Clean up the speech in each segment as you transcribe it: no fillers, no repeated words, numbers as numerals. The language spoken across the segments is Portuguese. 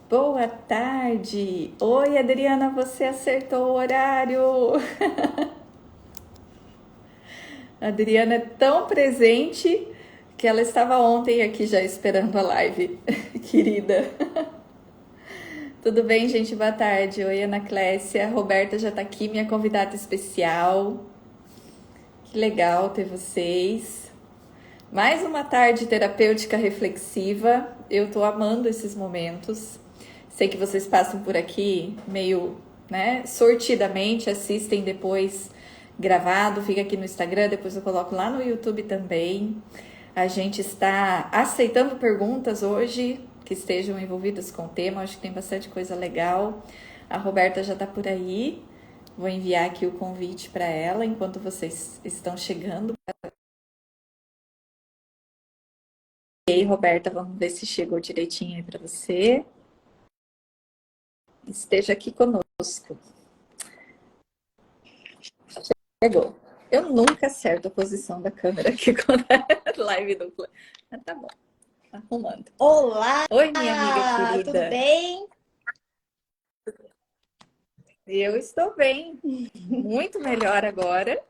Boa tarde! Oi, Adriana, você acertou o horário! A Adriana é tão presente que ela estava ontem aqui já esperando a live, querida. Tudo bem, gente? Boa tarde. Oi, Ana Clécia. A Roberta já está aqui, minha convidada especial. Que legal ter vocês. Mais uma tarde terapêutica reflexiva. Eu tô amando esses momentos. Sei que vocês passam por aqui meio, né, sortidamente, assistem depois gravado, fica aqui no Instagram, depois eu coloco lá no YouTube também. A gente está aceitando perguntas hoje que estejam envolvidas com o tema, acho que tem bastante coisa legal. A Roberta já está por aí. Vou enviar aqui o convite para ela enquanto vocês estão chegando. E aí, Roberta, vamos ver se chegou direitinho aí para você. Esteja aqui conosco. Chegou. Eu nunca acerto a posição da câmera aqui quando é live dupla. Mas tá bom, arrumando. Olá, Oi, minha amiga tudo querida. bem? Eu estou bem, muito melhor agora.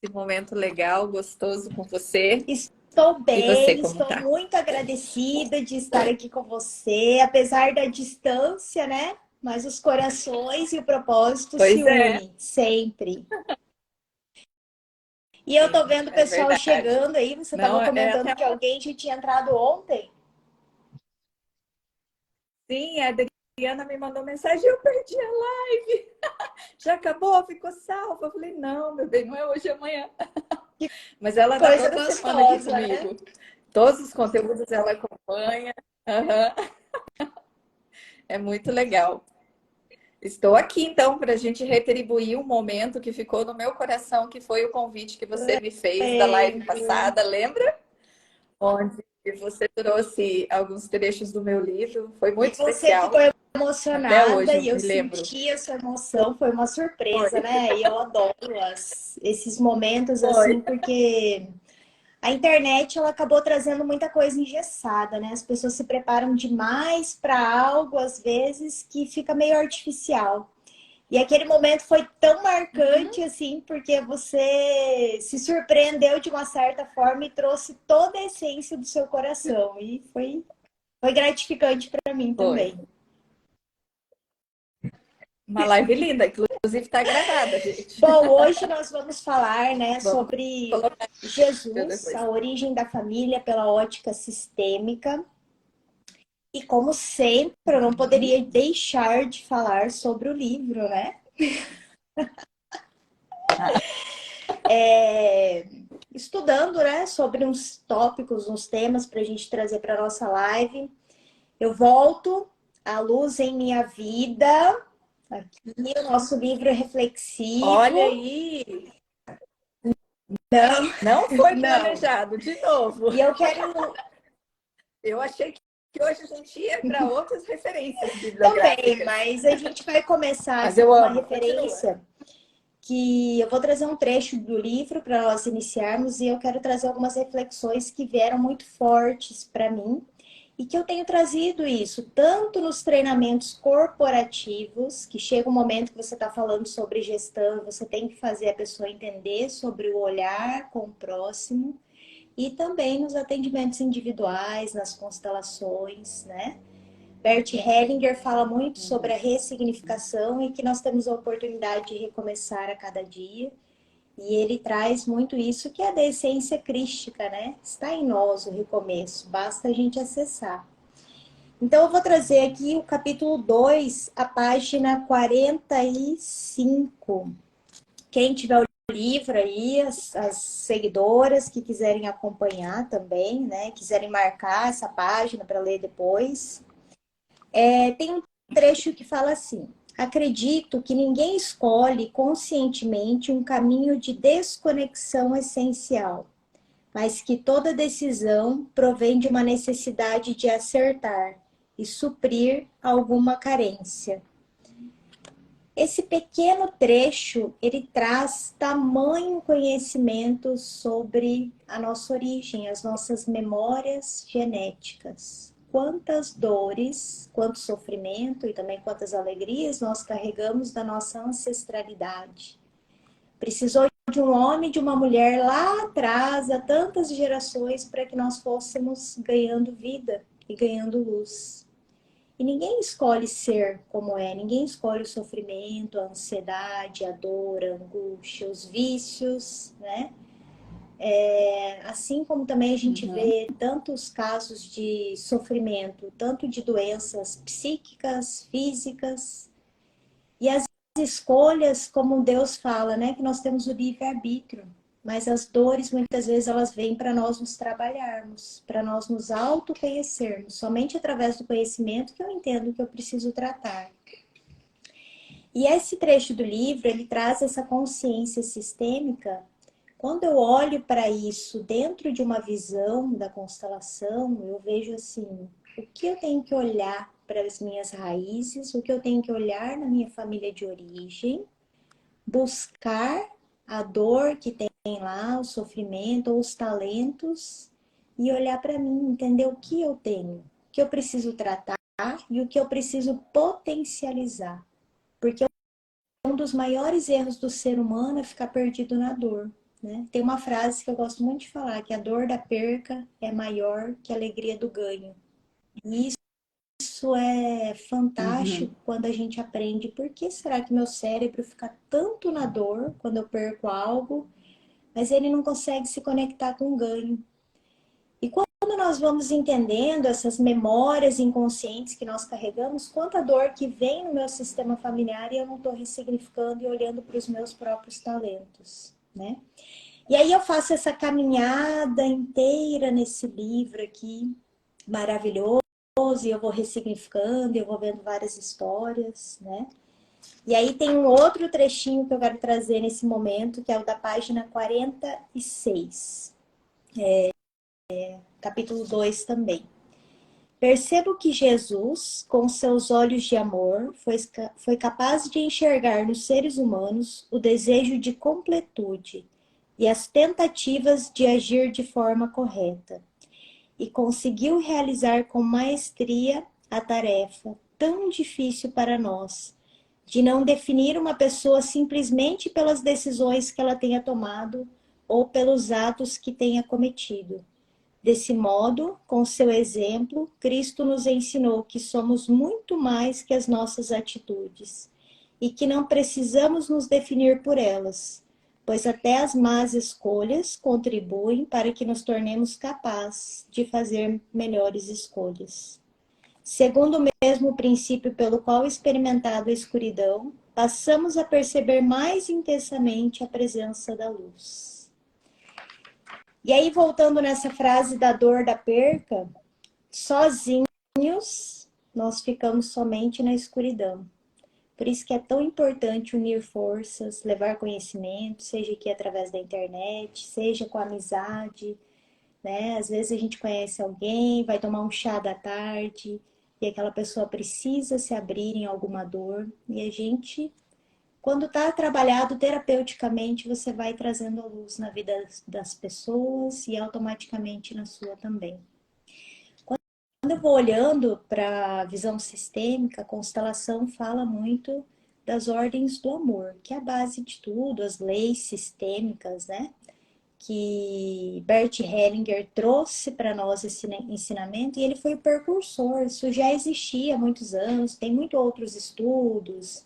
Esse momento legal, gostoso com você. Estou E você, bem, como estou tá? muito agradecida de estar aqui com você, apesar da distância, né? Mas os corações e o propósito se Pois é, unem sempre. E eu tô vendo o é pessoal verdade. chegando aí, você Não, estava é até comentando que alguém já tinha entrado ontem. sim, a Adriana me mandou mensagem, eu perdi a live. Já acabou? Ficou salva? Eu falei, não, meu bem, não é hoje, é amanhã. Que Mas ela tá coisa toda semana aqui gostosa, né? comigo. Todos os conteúdos ela acompanha. Uhum. É muito legal. Estou aqui então para a gente retribuir um momento que ficou no meu coração, que foi o convite que você me fez da live Lembro. passada, lembra? Onde você trouxe alguns trechos do meu livro. Foi E muito você ficou especial. Até emocionada hoje eu e eu me lembro. senti a sua emoção, foi uma surpresa, Foi, né? E eu adoro esses momentos foi. assim, porque a internet ela acabou trazendo muita coisa engessada, né? As pessoas se preparam demais para algo, às vezes, que fica meio artificial. E aquele momento foi tão marcante, assim, porque você se surpreendeu de uma certa forma e trouxe toda a essência do seu coração. E foi gratificante para mim Foi. também. Uma live linda, inclusive está gravada, gente. Bom, hoje nós vamos falar, né, Vamos sobre colocar Jesus, depois. a origem da família pela ótica sistêmica. E como sempre, eu não poderia deixar de falar sobre o livro, né? Estudando, né, sobre uns tópicos, uns temas para a gente trazer para nossa live. Eu volto à luz em minha vida. Aqui, o nosso livro Olha reflexivo. aí, Não, não foi não. planejado, de novo. E eu quero Eu achei que hoje a gente ia para outras referências também, bibliográficas. mas a gente vai começar Mas assim eu com uma amo, continua. referência que eu vou trazer um trecho do livro para nós iniciarmos e eu quero trazer algumas reflexões que vieram muito fortes para mim e que eu tenho trazido isso tanto nos treinamentos corporativos, que chega um momento que você está falando sobre gestão, você tem que fazer a pessoa entender sobre o olhar com o próximo, e também nos atendimentos individuais, nas constelações, né? Bert Hellinger fala muito sobre a ressignificação e que nós temos a oportunidade de recomeçar a cada dia. E ele traz muito isso que é da essência crística, né? Está em nós o recomeço, basta a gente acessar. Então eu vou trazer aqui o capítulo 2, a página 45. Quem tiver o livro aí, as seguidoras que quiserem acompanhar também, né? Quiserem marcar essa página para ler depois. Tem um trecho que fala assim: acredito que ninguém escolhe conscientemente um caminho de desconexão essencial, mas que toda decisão provém de uma necessidade de acertar e suprir alguma carência. Esse pequeno trecho, ele traz tamanho conhecimento sobre a nossa origem, as nossas memórias genéticas. Quantas dores, quanto sofrimento e também quantas alegrias nós carregamos da nossa ancestralidade. Precisou de um homem e de uma mulher lá atrás, há tantas gerações, para que nós fôssemos ganhando vida e ganhando luz. E ninguém escolhe ser como é, ninguém escolhe o sofrimento, a ansiedade, a dor, a angústia, os vícios, né? Assim como também a gente Uhum. vê tantos casos de sofrimento, tanto de doenças psíquicas, físicas, e as escolhas, como Deus fala, né? Que nós temos o livre-arbítrio. Mas as dores, muitas vezes, elas vêm para nós nos trabalharmos, para nós nos autoconhecermos. Somente através do conhecimento que eu entendo que eu preciso tratar. E esse trecho do livro, ele traz essa consciência sistêmica. Quando eu olho para isso dentro de uma visão da constelação, eu vejo assim, o que eu tenho que olhar para as minhas raízes, o que eu tenho que olhar na minha família de origem, buscar a dor que tem lá, o sofrimento ou os talentos e olhar para mim, entender o que eu tenho, o que eu preciso tratar e o que eu preciso potencializar. Porque um dos maiores erros do ser humano é ficar perdido na dor. Né? Tem uma frase que eu gosto muito de falar, que a dor da perca é maior que a alegria do ganho. E isso é Uhum. fantástico quando a gente aprende por que será que meu cérebro fica tanto na dor quando eu perco algo, mas ele não consegue se conectar com o ganho. E quando nós vamos entendendo essas memórias inconscientes que nós carregamos, quanta dor que vem no meu sistema familiar e eu não estou ressignificando e olhando para os meus próprios talentos, né? E aí eu faço essa caminhada inteira nesse livro aqui, maravilhoso, e eu vou ressignificando, eu vou vendo várias histórias, né? E aí tem um outro trechinho que eu quero trazer nesse momento, que é o da página 46, capítulo 2 também. Percebo que Jesus, com seus olhos de amor, foi capaz de enxergar nos seres humanos o desejo de completude e as tentativas de agir de forma correta, e conseguiu realizar com maestria a tarefa tão difícil para nós, de não definir uma pessoa simplesmente pelas decisões que ela tenha tomado ou pelos atos que tenha cometido. Desse modo, com seu exemplo, Cristo nos ensinou que somos muito mais que as nossas atitudes e que não precisamos nos definir por elas, pois até as más escolhas contribuem para que nos tornemos capazes de fazer melhores escolhas. Segundo o mesmo princípio pelo qual experimentado a escuridão, passamos a perceber mais intensamente a presença da luz. E aí, voltando nessa frase da dor da perca, sozinhos nós ficamos somente na escuridão. Por isso que é tão importante unir forças, levar conhecimento, seja aqui através da internet, seja com amizade, né? Às vezes a gente conhece alguém, vai tomar um chá da tarde e aquela pessoa precisa se abrir em alguma dor e a gente, quando está trabalhado terapeuticamente, você vai trazendo a luz na vida das pessoas e automaticamente na sua também. Quando eu vou olhando para a visão sistêmica, a constelação fala muito das ordens do amor, que é a base de tudo, as leis sistêmicas, né? Que Bert Hellinger trouxe para nós esse ensinamento e ele foi o precursor. Isso já existia há muitos anos, tem muitos outros estudos,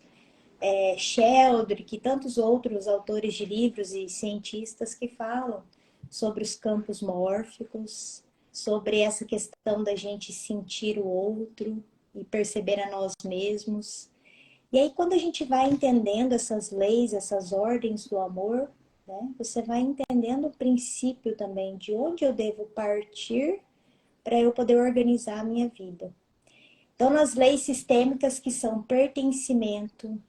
Sheldrick e tantos outros autores de livros e cientistas que falam sobre os campos mórficos, sobre essa questão da gente sentir o outro e perceber a nós mesmos. E aí, quando a gente vai entendendo essas leis, essas ordens do amor, né, você vai entendendo o princípio também de onde eu devo partir para eu poder organizar a minha vida. Então, nas leis sistêmicas que são pertencimento,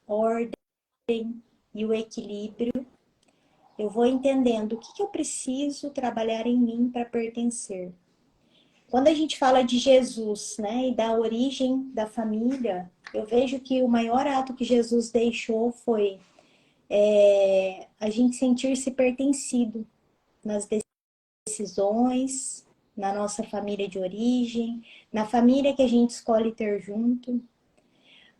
ordem e o equilíbrio, eu vou entendendo o que eu preciso trabalhar em mim para pertencer. Quando a gente fala de Jesus, né, e da origem da família, Eu vejo que o maior ato que Jesus deixou foi a gente sentir-se pertencido nas decisões, na nossa família de origem, na família que a gente escolhe ter junto.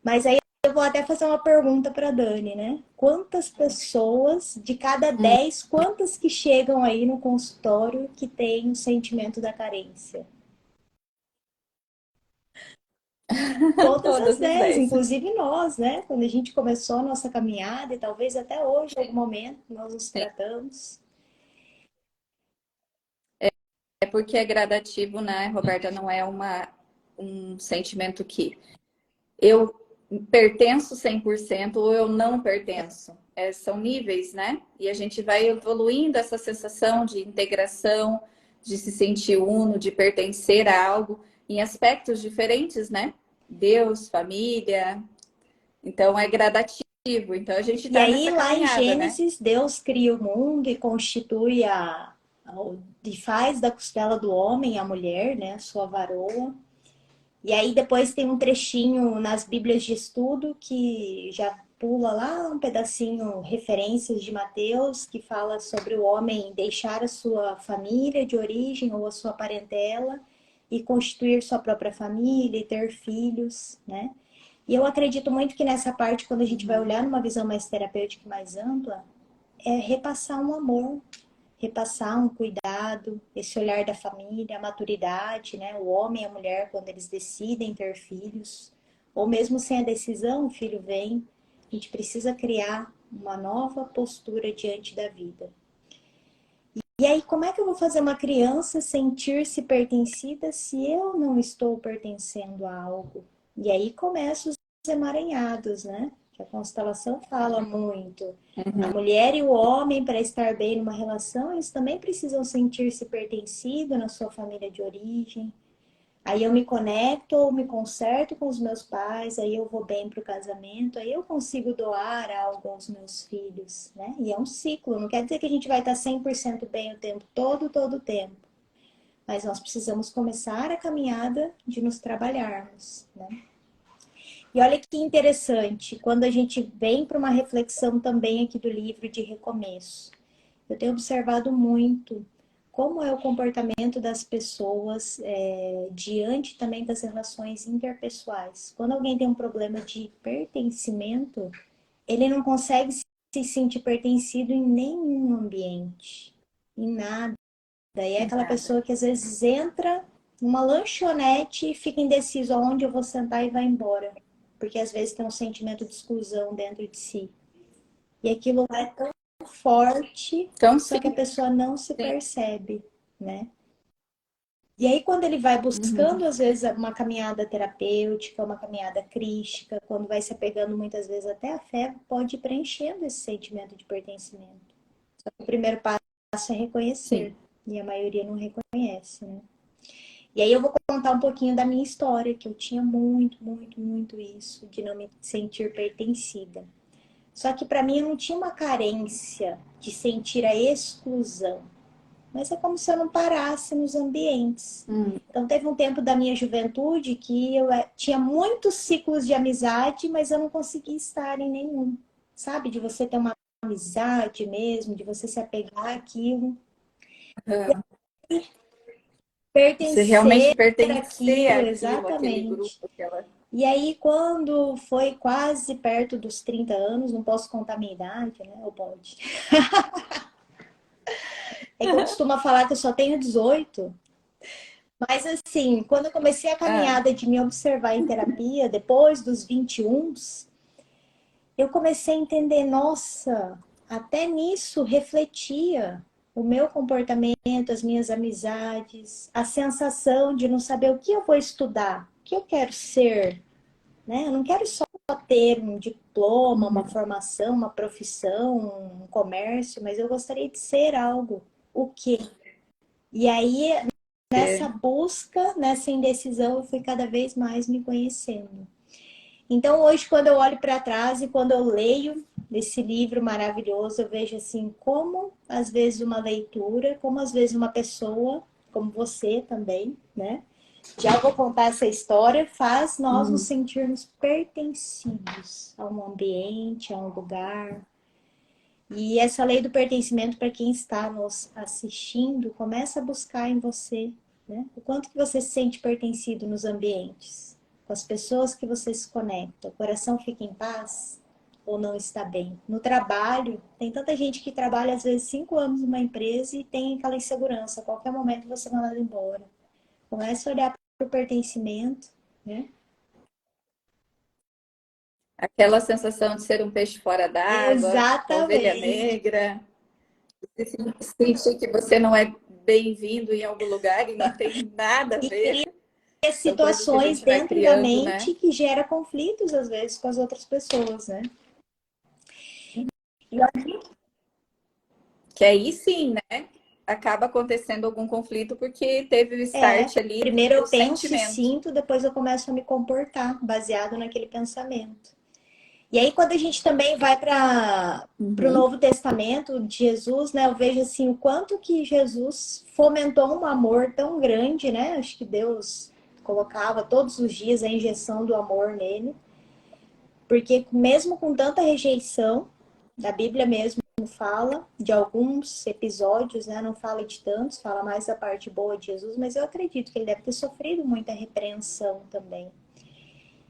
Mas aí eu vou até fazer uma pergunta para Dani, né? Quantas pessoas, de cada Hum. 10, quantas que chegam aí no consultório que têm o sentimento da carência? Todas as Todas as 10, 10. inclusive nós, né? Quando a gente começou a nossa caminhada, e talvez até hoje, em algum momento, nós nos Sim. tratamos. É porque é gradativo, né, Roberta? Não é um sentimento que eu pertenço 100% ou eu não pertenço. São níveis, né? E a gente vai evoluindo essa sensação de integração, de se sentir uno, de pertencer a algo em aspectos diferentes, né? Deus, família. Então é gradativo. Então a gente E está aí, nessa lá em caminhada, né? Gênesis, Deus cria o mundo e constitui e faz da costela do homem a mulher, né? A sua varoa. E aí depois tem um trechinho nas Bíblias de estudo que já pula lá um pedacinho, referências de Mateus, que fala sobre o homem deixar a sua família de origem ou a sua parentela e constituir sua própria família e ter filhos, né? E eu acredito muito que nessa parte, quando a gente vai olhar numa visão mais terapêutica e mais ampla, é repassar um amor, repassar um cuidado, esse olhar da família, a maturidade, né? O homem e a mulher, quando eles decidem ter filhos, ou mesmo sem a decisão, o filho vem, a gente precisa criar uma nova postura diante da vida. E aí, como é que eu vou fazer uma criança sentir-se pertencida se eu não estou pertencendo a algo? E aí começam os emaranhados, né? Que a constelação fala muito. A Uhum. mulher e o homem, para estar bem numa relação, eles também precisam sentir-se pertencidos na sua família de origem. Aí eu me conecto ou me conserto com os meus pais, aí eu vou bem para o casamento, aí eu consigo doar algo aos meus filhos, né? E é um ciclo, não quer dizer que a gente vai estar 100% bem o tempo todo o tempo. Mas nós precisamos começar a caminhada de nos trabalharmos, né? E olha que interessante, quando a gente vem para uma reflexão também aqui do livro de recomeço. Eu tenho observado muito como é o comportamento das pessoas diante também das relações interpessoais. Quando alguém tem um problema de pertencimento, ele não consegue se sentir pertencido em nenhum ambiente, em nada. Daí é aquela Nada. pessoa que às vezes entra numa lanchonete e fica indeciso aonde eu vou sentar e vai embora. Porque às vezes tem um sentimento de exclusão dentro de si. E aquilo lá é tão forte, Então, só sim, que a pessoa não se sim. percebe, né? E aí, quando ele vai Uhum. buscando, às vezes, uma caminhada terapêutica, uma caminhada crística, quando vai se apegando muitas vezes até a fé, pode ir preenchendo esse sentimento de pertencimento. Só que o primeiro passo é reconhecer, Sim. e a maioria não reconhece, né? E aí eu vou contar um pouquinho da minha história, que eu tinha muito isso, de não me sentir pertencida. Só que para mim eu não tinha uma carência de sentir a exclusão, mas é como se eu não parasse nos ambientes. Hum. Então teve um tempo da minha juventude que eu tinha muitos ciclos de amizade, mas eu não conseguia estar em nenhum. Sabe? De você ter uma amizade mesmo, de você se apegar àquilo, Ah, você realmente pertencer pertencer àquilo, àquilo, àquele exatamente. grupo que ela. E aí, quando foi quase perto dos 30 anos, não posso contar minha idade, né? Ou pode? É que eu costumo falar que eu só tenho 18. Mas assim, quando eu comecei a Ah, caminhada de me observar em terapia, depois dos 21, eu comecei a entender, nossa, até nisso refletia o meu comportamento, as minhas amizades, a sensação de não saber o que eu vou estudar, o que eu quero ser, né? Eu não quero só ter um diploma, uma uhum. formação, uma profissão, um comércio, mas eu gostaria de ser algo. O quê? E aí, nessa É. busca, nessa indecisão, eu fui cada vez mais me conhecendo. Então, hoje, quando eu olho para trás e quando eu leio esse livro maravilhoso, eu vejo assim como às vezes uma leitura, como às vezes uma pessoa, como você também, né? Já vou contar essa história, faz nós nos sentirmos pertencidos a um ambiente, a um lugar. E essa lei do pertencimento, para quem está nos assistindo, começa a buscar em você, né? O quanto que você se sente pertencido nos ambientes, com as pessoas que você se conecta. O coração fica em paz ou não está bem? No trabalho, tem tanta gente que trabalha às vezes 5 anos numa empresa e tem aquela insegurança. A qualquer momento você é mandado embora. Comece a olhar para o pertencimento, né? Aquela sensação de ser um peixe fora d'água, a ovelha Exatamente. negra, você sentir que você não é bem-vindo em algum lugar e não tem nada a E ver. cria São coisas que a situações gente vai dentro da criando, né? mente que gera conflitos, às vezes, com as outras pessoas, né? E Que aí sim, né? Acaba acontecendo algum conflito porque teve o start ali primeiro eu do penso e sentimento. sinto, depois eu começo a me comportar baseado naquele pensamento. E aí, quando a gente também vai para o Uhum. Novo Testamento de Jesus, né? Eu vejo assim o quanto que Jesus fomentou um amor tão grande, né? Acho que Deus colocava todos os dias a injeção do amor nele, porque mesmo com tanta rejeição, da Bíblia mesmo fala de alguns episódios, né? Não fala de tantos, fala mais da parte boa de Jesus, mas eu acredito que ele deve ter sofrido muita repreensão também.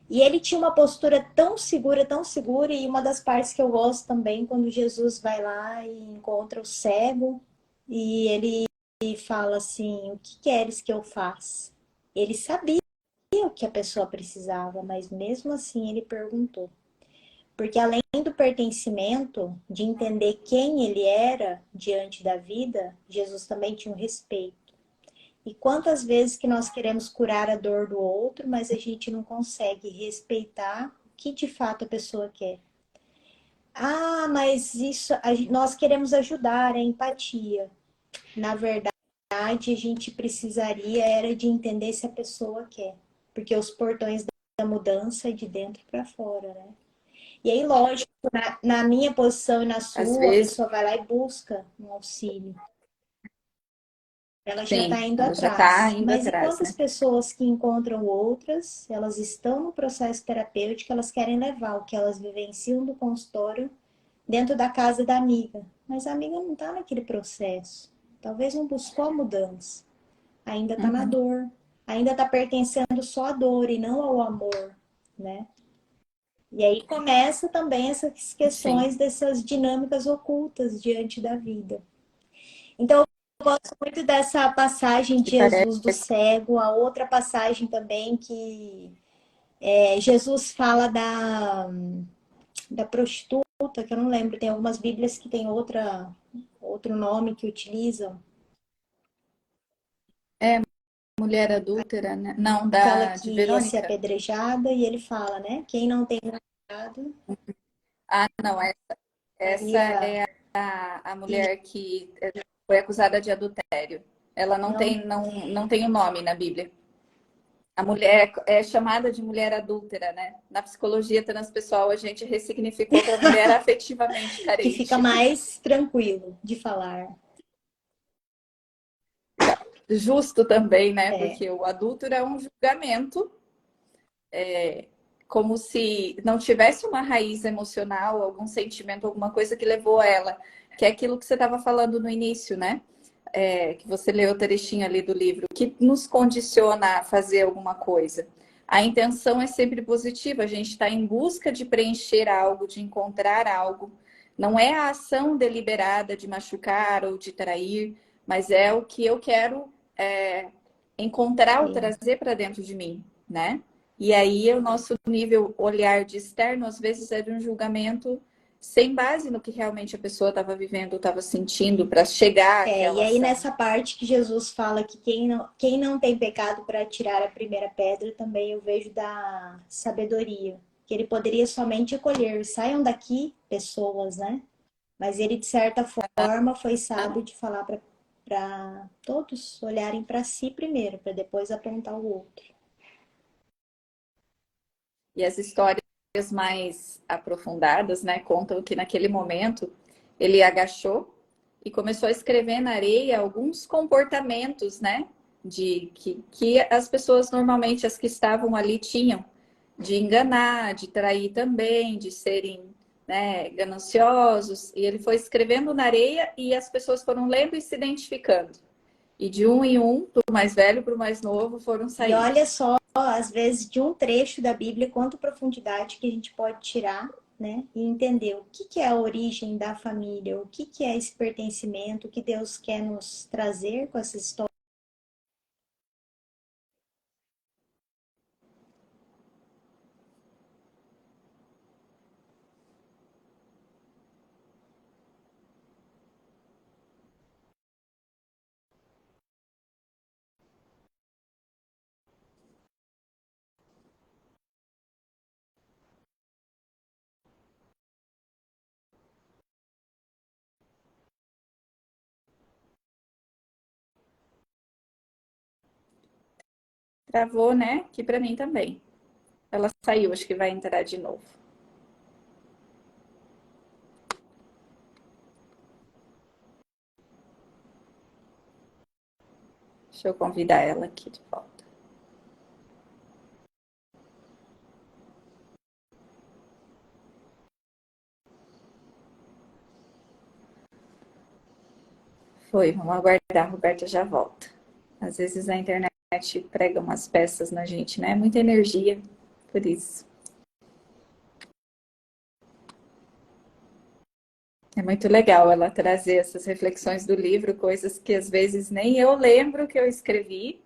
E ele tinha uma postura tão segura, e uma das partes que eu gosto também, quando Jesus vai lá e encontra o cego, e ele fala assim: o que queres que eu faça? Ele sabia o que a pessoa precisava, mas mesmo assim ele perguntou. Porque além do pertencimento, de entender quem ele era diante da vida, Jesus também tinha um respeito. E quantas vezes que nós queremos curar a dor do outro, mas a gente não consegue respeitar o que de fato a pessoa quer. Ah, mas isso nós queremos ajudar, é empatia. Na verdade, a gente precisaria era de entender se a pessoa quer, porque os portões da mudança é de dentro para fora, né? E aí, lógico, na minha posição e na Às sua, a vezes, pessoa vai lá e busca um auxílio. Ela já está sim, indo ela já está atrás. indo Mas e atrás, quantas né? pessoas que encontram outras, elas estão no processo terapêutico, elas querem levar o que elas vivenciam do consultório dentro da casa da amiga. Mas a amiga não está naquele processo. Talvez não buscou a mudança. Ainda está na Uhum. dor. Ainda está pertencendo só à dor e não ao amor, né? E aí começa também essas Sim, questões dessas dinâmicas ocultas diante da vida. Então, eu gosto muito dessa passagem de que parece. Jesus do cego, a outra passagem também que Jesus fala da prostituta, que eu não lembro, tem algumas Bíblias que tem outro nome que utilizam, É, mulher adúltera, né? Não, aquela de que ia ser Verônica. apedrejada, e ele fala, né? Quem não tem namorado, Ah, não, essa Maria, é a mulher que foi acusada de adultério. Ela não, não tem o nome na Bíblia. A mulher é chamada de mulher adúltera, né? Na psicologia transpessoal, a gente ressignificou para mulher afetivamente que fica carente. mais tranquilo de falar. Justo também, né? É, Porque o adúltero é um julgamento, como se não tivesse uma raiz emocional, algum sentimento, alguma coisa que levou ela, que é aquilo que você estava falando no início, né? Que você leu o trechinho ali do livro, que nos condiciona a fazer alguma coisa. A intenção é sempre positiva, a gente está em busca de preencher algo, de encontrar algo. Não é a ação deliberada de machucar ou de trair, mas é o que eu quero encontrar ou sim. trazer para dentro de mim, né? E aí o nosso nível olhar de externo, às vezes, é de um julgamento sem base no que realmente a pessoa estava vivendo, estava sentindo para chegar E àquela aí ação. nessa parte que Jesus fala que quem não tem pecado para tirar a primeira pedra, também eu vejo da sabedoria, que ele poderia somente acolher, saiam daqui pessoas, né? Mas ele de certa forma foi sábio de falar para todos olharem para si primeiro, para depois apontar o outro. E as histórias mais aprofundadas, né, contam que naquele momento ele agachou e começou a escrever na areia alguns comportamentos, né, que as pessoas normalmente, as que estavam ali, tinham de enganar, de trair também, de serem, né, gananciosos. E ele foi escrevendo na areia e as pessoas foram lendo e se identificando. E de um em um, do mais velho para o mais novo, foram E saindo. olha só, às vezes, de um trecho da Bíblia, quanta profundidade que a gente pode tirar, né? E entender o que que é a origem da família, o que que é esse pertencimento, o que Deus quer nos trazer com essa história. Travou, né? Que para mim também. Ela saiu, acho que vai entrar de novo. Deixa eu convidar ela aqui de volta. Foi, vamos aguardar, a Roberta já volta. Às vezes a internet prega umas peças na gente, né? Muita energia, por isso. É muito legal ela trazer essas reflexões do livro, coisas que às vezes nem eu lembro que eu escrevi,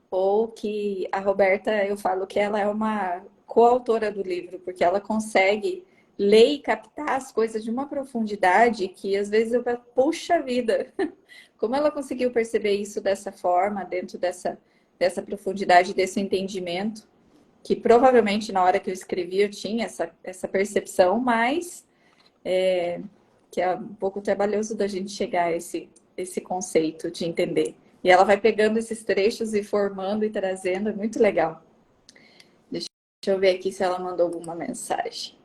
ou que a Roberta, eu falo que ela é uma coautora do livro, porque ela consegue ler e captar as coisas de uma profundidade que às vezes eu falo, puxa vida, como ela conseguiu perceber isso dessa forma, dentro dessa profundidade, desse entendimento, que provavelmente na hora que eu escrevi eu tinha essa percepção, mas que é um pouco trabalhoso da gente chegar a esse conceito de entender. E ela vai pegando esses trechos e formando e trazendo, é muito legal. Deixa eu ver aqui se ela mandou alguma mensagem.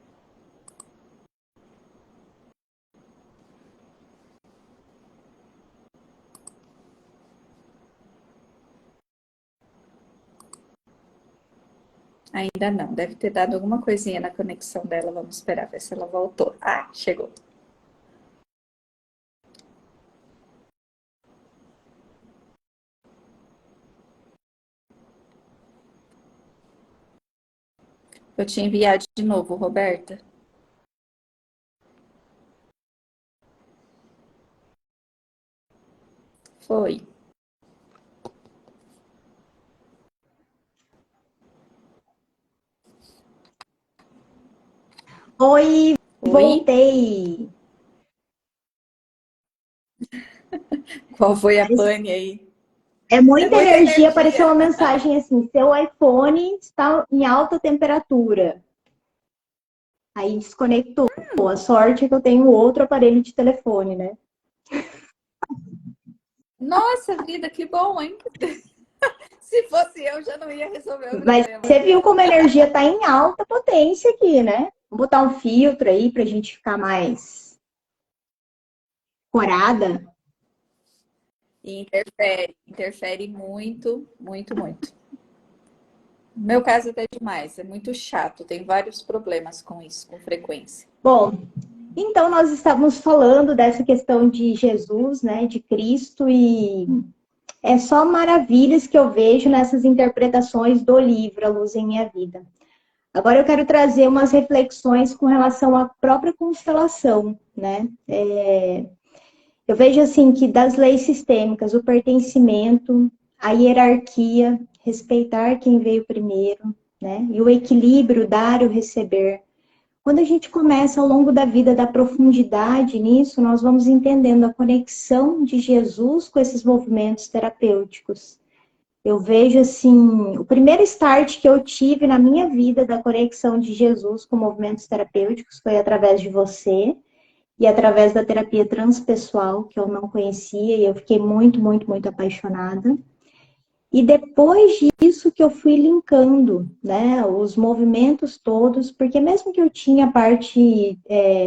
Ainda não, deve ter dado alguma coisinha na conexão dela. Vamos esperar ver se ela voltou. Ah, chegou. Eu tinha enviado de novo, Roberta. Foi. Oi, Oi? voltei! Qual foi a pane aí? É É muita muita energia, apareceu energia. uma mensagem assim, seu iPhone está em alta temperatura. Aí desconectou. A sorte é que eu tenho outro aparelho de telefone, né? Nossa vida, que bom, hein? Se fosse eu, já não ia resolver o Mas problema você viu agora. como a energia está em alta potência aqui, né? Vou botar um filtro aí para a gente ficar mais corada. E interfere muito, muito, muito. No meu caso até demais, é muito chato, tem vários problemas com isso, com frequência. Bom, então nós estávamos falando dessa questão de Jesus, né, de Cristo, e é só maravilhas que eu vejo nessas interpretações do livro A Luz em Minha Vida. Agora eu quero trazer umas reflexões com relação à própria constelação, né? Eu vejo assim que das leis sistêmicas, o pertencimento, a hierarquia, respeitar quem veio primeiro, né? E o equilíbrio, dar e receber. Quando a gente começa ao longo da vida a dar profundidade nisso, nós vamos entendendo a conexão de Jesus com esses movimentos terapêuticos. Eu vejo assim, o primeiro start que eu tive na minha vida da conexão de Jesus com movimentos terapêuticos foi através de você e através da terapia transpessoal, que eu não conhecia e eu fiquei muito, muito, muito apaixonada. E depois disso que eu fui linkando, né, os movimentos todos, porque mesmo que eu tinha a parte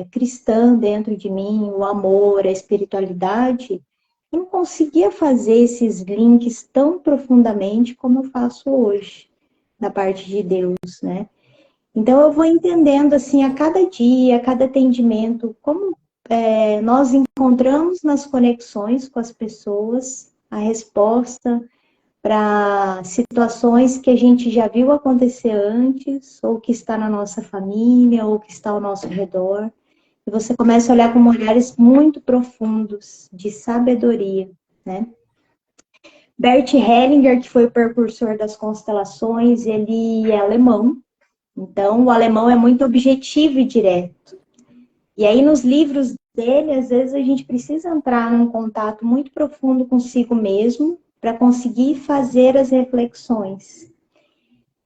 cristã dentro de mim, o amor, a espiritualidade, e não conseguia fazer esses links tão profundamente como eu faço hoje, na parte de Deus, né? Então eu vou entendendo assim a cada dia, a cada atendimento, como nós encontramos nas conexões com as pessoas a resposta para situações que a gente já viu acontecer antes, ou que está na nossa família, ou que está ao nosso redor. E você começa a olhar com olhares muito profundos de sabedoria, né? Bert Hellinger, que foi o precursor das constelações, ele é alemão. Então, o alemão é muito objetivo e direto. E aí, nos livros dele, às vezes a gente precisa entrar num contato muito profundo consigo mesmo para conseguir fazer as reflexões.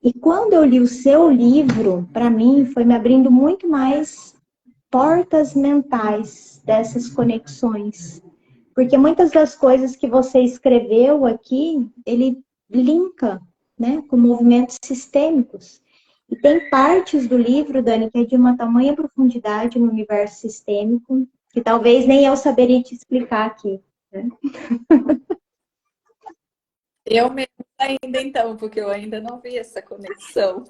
E quando eu li o seu livro, para mim, foi me abrindo muito mais portas mentais dessas conexões. Porque muitas das coisas que você escreveu aqui, ele linka, né, com movimentos sistêmicos. E tem partes do livro, Dani, que é de uma tamanha profundidade no universo sistêmico, que talvez nem eu saberia te explicar aqui, né? Eu mesmo ainda então, porque eu ainda não vi essa conexão.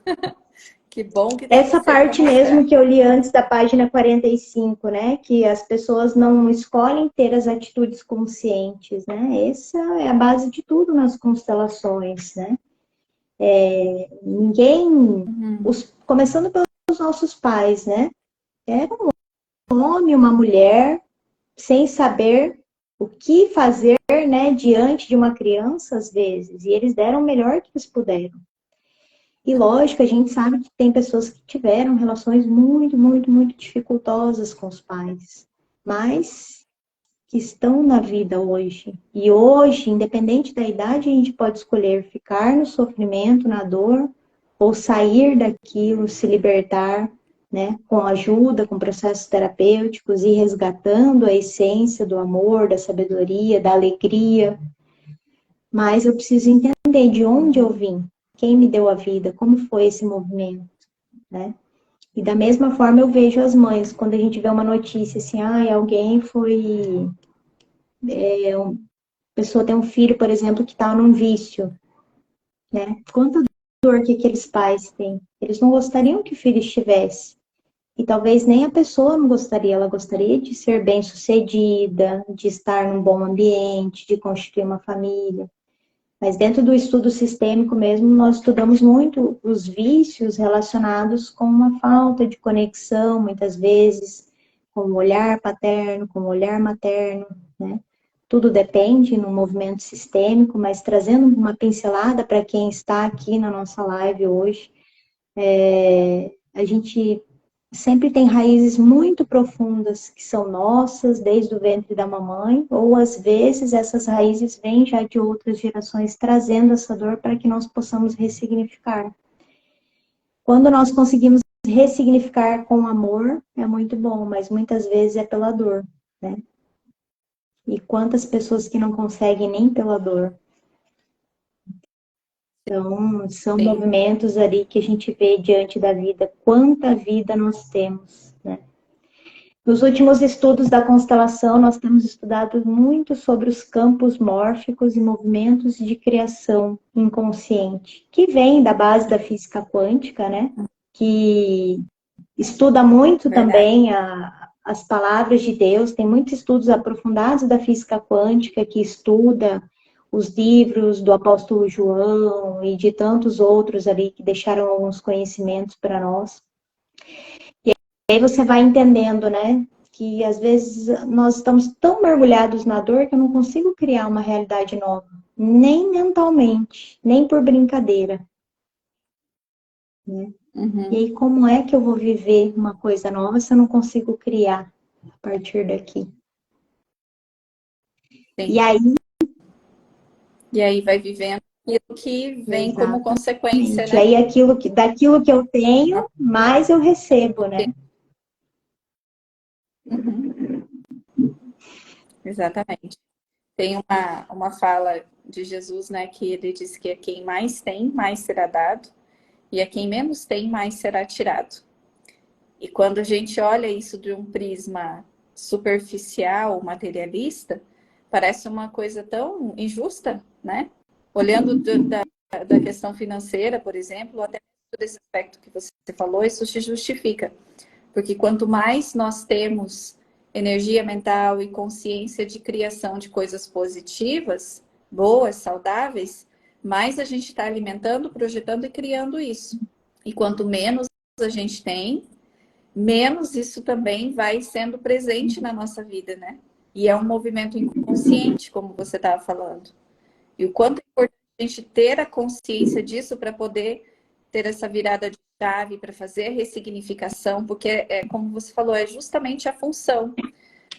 Que bom que tem Essa você para parte mostrar. mesmo que eu li antes da página 45, né? Que as pessoas não escolhem ter as atitudes conscientes, né? Essa é a base de tudo nas constelações, né? Ninguém, Uhum. começando pelos nossos pais, né? Era um homem, uma mulher, sem saber o que fazer, né, diante de uma criança, às vezes. E eles deram o melhor que eles puderam. E lógico, a gente sabe que tem pessoas que tiveram relações muito, muito, muito dificultosas com os pais, mas que estão na vida hoje. E hoje, independente da idade, a gente pode escolher ficar no sofrimento, na dor, ou sair daquilo, se libertar, né, com ajuda, com processos terapêuticos e resgatando a essência do amor, da sabedoria, da alegria. Mas eu preciso entender de onde eu vim, quem me deu a vida, como foi esse movimento, né? E da mesma forma eu vejo as mães, quando a gente vê uma notícia assim, ah, alguém foi, a pessoa tem um filho, por exemplo, que está num vício, né? Quanta dor que aqueles pais têm. Eles não gostariam que o filho estivesse. E talvez nem a pessoa não gostaria, ela gostaria de ser bem-sucedida, de estar num bom ambiente, de constituir uma família. Mas dentro do estudo sistêmico mesmo, nós estudamos muito os vícios relacionados com uma falta de conexão, muitas vezes, com o olhar paterno, com o olhar materno, né? Tudo depende no movimento sistêmico, mas trazendo uma pincelada para quem está aqui na nossa live hoje, a gente sempre tem raízes muito profundas que são nossas, desde o ventre da mamãe, ou às vezes essas raízes vêm já de outras gerações, trazendo essa dor para que nós possamos ressignificar. Quando nós conseguimos ressignificar com amor, é muito bom, mas muitas vezes é pela dor, né? E quantas pessoas que não conseguem nem pela dor. Então, são Sim. movimentos ali que a gente vê diante da vida, quanta vida nós temos, né? Nos últimos estudos da constelação, nós temos estudado muito sobre os campos mórficos e movimentos de criação inconsciente, que vem da base da física quântica, né? Que estuda muito Verdade. também as palavras de Deus, tem muitos estudos aprofundados da física quântica que estuda os livros do apóstolo João e de tantos outros ali que deixaram alguns conhecimentos para nós. E aí você vai entendendo, né, que às vezes nós estamos tão mergulhados na dor que eu não consigo criar uma realidade nova, nem mentalmente, nem por brincadeira, né? E Uhum. aí como é que eu vou viver uma coisa nova se eu não consigo criar a partir daqui? E Sim. aí, E aí vai vivendo aquilo que vem como consequência, exatamente, né? aí daquilo que eu tenho, mais eu recebo, né? Uhum. Exatamente. Tem uma fala de Jesus, né, que ele diz que a quem mais tem, mais será dado, e a quem menos tem, mais será tirado. E quando a gente olha isso de um prisma superficial, materialista, Parece uma coisa tão injusta, né? Olhando da questão financeira, por exemplo, até desse aspecto que você falou, isso se justifica. Porque quanto mais nós temos energia mental e consciência de criação de coisas positivas, boas, saudáveis, mais a gente está alimentando, projetando e criando isso. E quanto menos a gente tem, menos isso também vai sendo presente na nossa vida, né? E é um movimento inconsciente, como você estava falando. E o quanto é importante a gente ter a consciência disso para poder ter essa virada de chave, para fazer a ressignificação, porque como você falou, é justamente a função.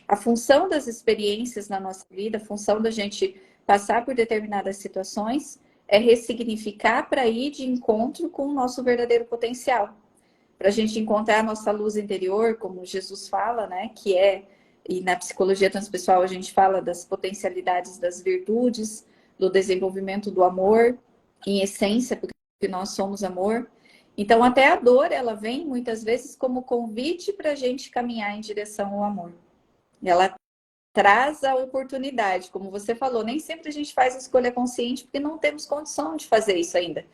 A função das experiências na nossa vida, a função da gente passar por determinadas situações, é ressignificar para ir de encontro com o nosso verdadeiro potencial. Para a gente encontrar a nossa luz interior, como Jesus fala, né? Que é, e na psicologia transpessoal a gente fala das potencialidades das virtudes, do desenvolvimento do amor, em essência, porque nós somos amor. Então, até a dor, ela vem muitas vezes como convite para a gente caminhar em direção ao amor. Ela traz a oportunidade, como você falou, nem sempre a gente faz a escolha consciente porque não temos condição de fazer isso ainda.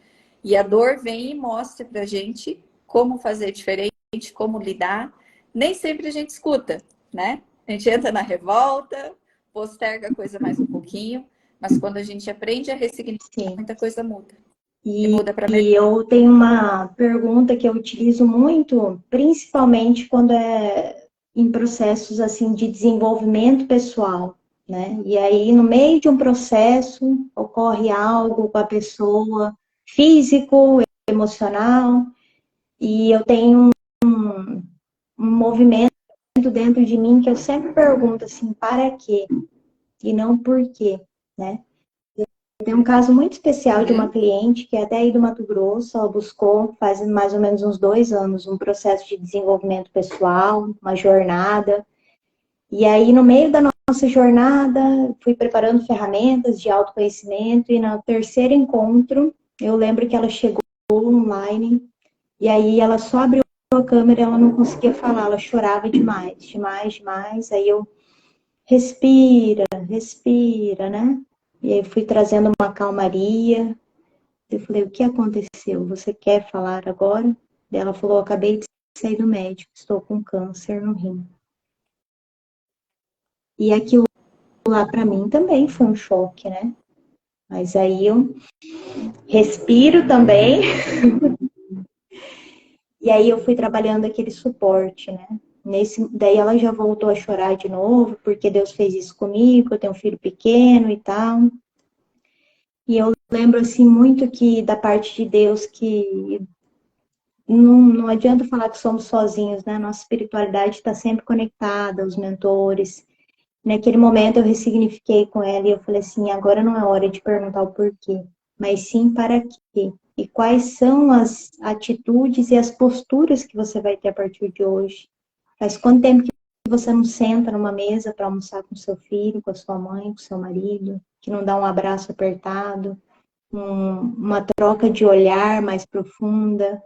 E a dor vem e mostra pra gente como fazer diferente, como lidar. Nem sempre a gente escuta, né? A gente entra na revolta, posterga a coisa mais um pouquinho, mas quando a gente aprende a ressignificar, Sim. muita coisa muda. E E, muda para melhor. e eu tenho uma pergunta que eu utilizo muito, principalmente quando é em processos assim de desenvolvimento pessoal, né? E aí, no meio de um processo, ocorre algo com a pessoa, físico, emocional, e eu tenho um movimento dentro de mim que eu sempre pergunto assim, para quê? E não por quê, né? Tem um caso muito especial de uma cliente que é até aí do Mato Grosso, ela buscou faz mais ou menos uns 2 anos um processo de desenvolvimento pessoal, uma jornada. E aí, no meio da nossa jornada, fui preparando ferramentas de autoconhecimento e no terceiro encontro, eu lembro que ela chegou online e aí ela só abriu a câmera, ela não conseguia falar, ela chorava demais, demais, demais. Aí eu respira, respira, né? E aí fui trazendo uma calmaria. Eu falei, o que aconteceu? Você quer falar agora? Ela falou, acabei de sair do médico, estou com câncer no rim. E aquilo lá para mim também foi um choque, né? Mas aí eu respiro também. E aí eu fui trabalhando aquele suporte, né? Daí ela já voltou a chorar de novo, porque Deus fez isso comigo, eu tenho um filho pequeno e tal. E eu lembro assim muito que da parte de Deus que não adianta falar que somos sozinhos, né? Nossa espiritualidade está sempre conectada aos mentores. Naquele momento eu ressignifiquei com ela e eu falei assim, agora não é hora de perguntar o porquê, mas sim para quê. E quais são as atitudes e as posturas que você vai ter a partir de hoje. Faz quanto tempo que você não senta numa mesa para almoçar com seu filho, com a sua mãe, com seu marido, que não dá um abraço apertado, uma troca de olhar mais profunda.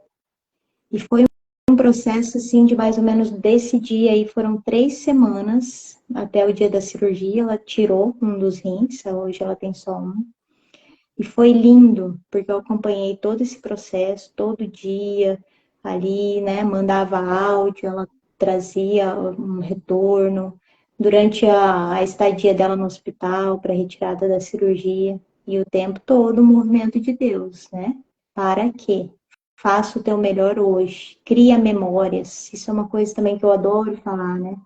E foi um processo assim de mais ou menos desse dia aí, foram 3 semanas até o dia da cirurgia. Ela tirou um dos rins, hoje ela tem só um. E foi lindo, porque eu acompanhei todo esse processo, todo dia ali, né? Mandava áudio, ela trazia um retorno durante a estadia dela no hospital para retirada da cirurgia. E o tempo todo o movimento de Deus, né? Para quê? Faça o teu melhor hoje. Cria memórias. Isso é uma coisa também que eu adoro falar, né?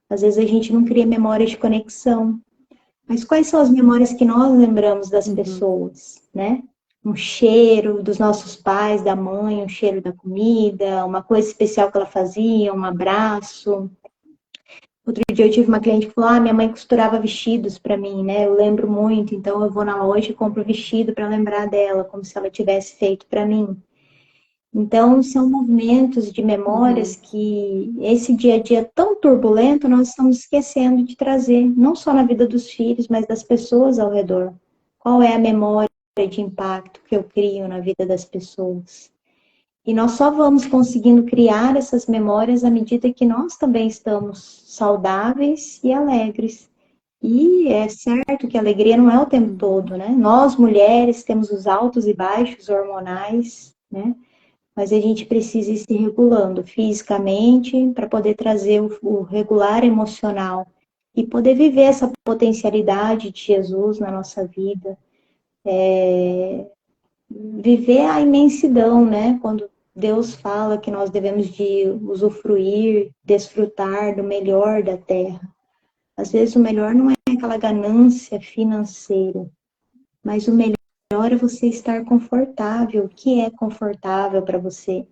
Às vezes a gente não cria memórias de conexão. Mas quais são as memórias que nós lembramos das pessoas, né? Um cheiro dos nossos pais, da mãe, um cheiro da comida, uma coisa especial que ela fazia, um abraço. Outro dia eu tive uma cliente que falou: minha mãe costurava vestidos para mim, né? Eu lembro muito, então eu vou na loja e compro vestido para lembrar dela, como se ela tivesse feito para mim. Então, são movimentos de memórias que esse dia a dia tão turbulento nós estamos esquecendo de trazer, não só na vida dos filhos, mas das pessoas ao redor. Qual é a memória de impacto que eu crio na vida das pessoas? E nós só vamos conseguindo criar essas memórias à medida que nós também estamos saudáveis e alegres. E é certo que a alegria não é o tempo todo, né? Nós, mulheres, temos os altos e baixos hormonais, né? Mas a gente precisa ir se regulando fisicamente para poder trazer o regular emocional e poder viver essa potencialidade de Jesus na nossa vida, viver a imensidão, né? Quando Deus fala que nós devemos de usufruir, desfrutar do melhor da terra. Às vezes o melhor não é aquela ganância financeira, mas o melhor é você estar confortável. O que é confortável para você?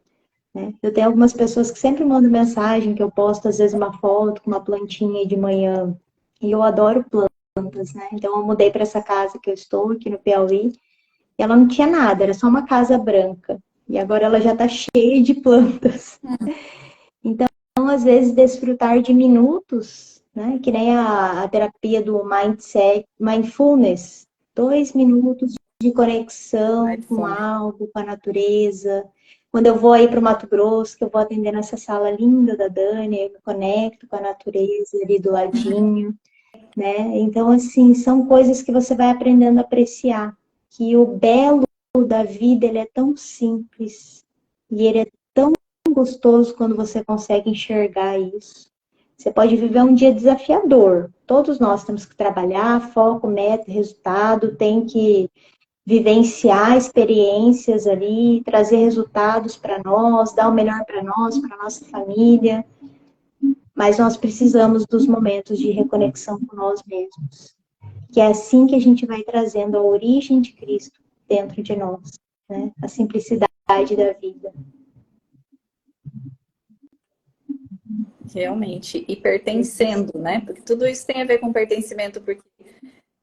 Né? Eu tenho algumas pessoas que sempre mandam mensagem, que eu posto às vezes uma foto com uma plantinha de manhã. E eu adoro plantas, né? Então eu mudei para essa casa que eu estou aqui no Piauí. E ela não tinha nada, era só uma casa branca. E agora ela já está cheia de plantas. Então, às vezes, desfrutar de minutos, né? Que nem a terapia do mindset, mindfulness. 2 minutos de conexão com Mindfulness. algo, com a natureza. Quando eu vou aí para o Mato Grosso, que eu vou atender nessa sala linda da Dani, eu me conecto com a natureza ali do ladinho, né? Então, assim, são coisas que você vai aprendendo a apreciar. Que o belo da vida, ele é tão simples. E ele é tão gostoso quando você consegue enxergar isso. Você pode viver um dia desafiador. Todos nós temos que trabalhar, foco, meta, resultado, tem que vivenciar experiências ali, trazer resultados para nós, dar o melhor para nós, para nossa família. Mas nós precisamos dos momentos de reconexão com nós mesmos. Que é assim que a gente vai trazendo a origem de Cristo dentro de nós, né? A simplicidade da vida. Realmente, e pertencendo, né? Porque tudo isso tem a ver com pertencimento, porque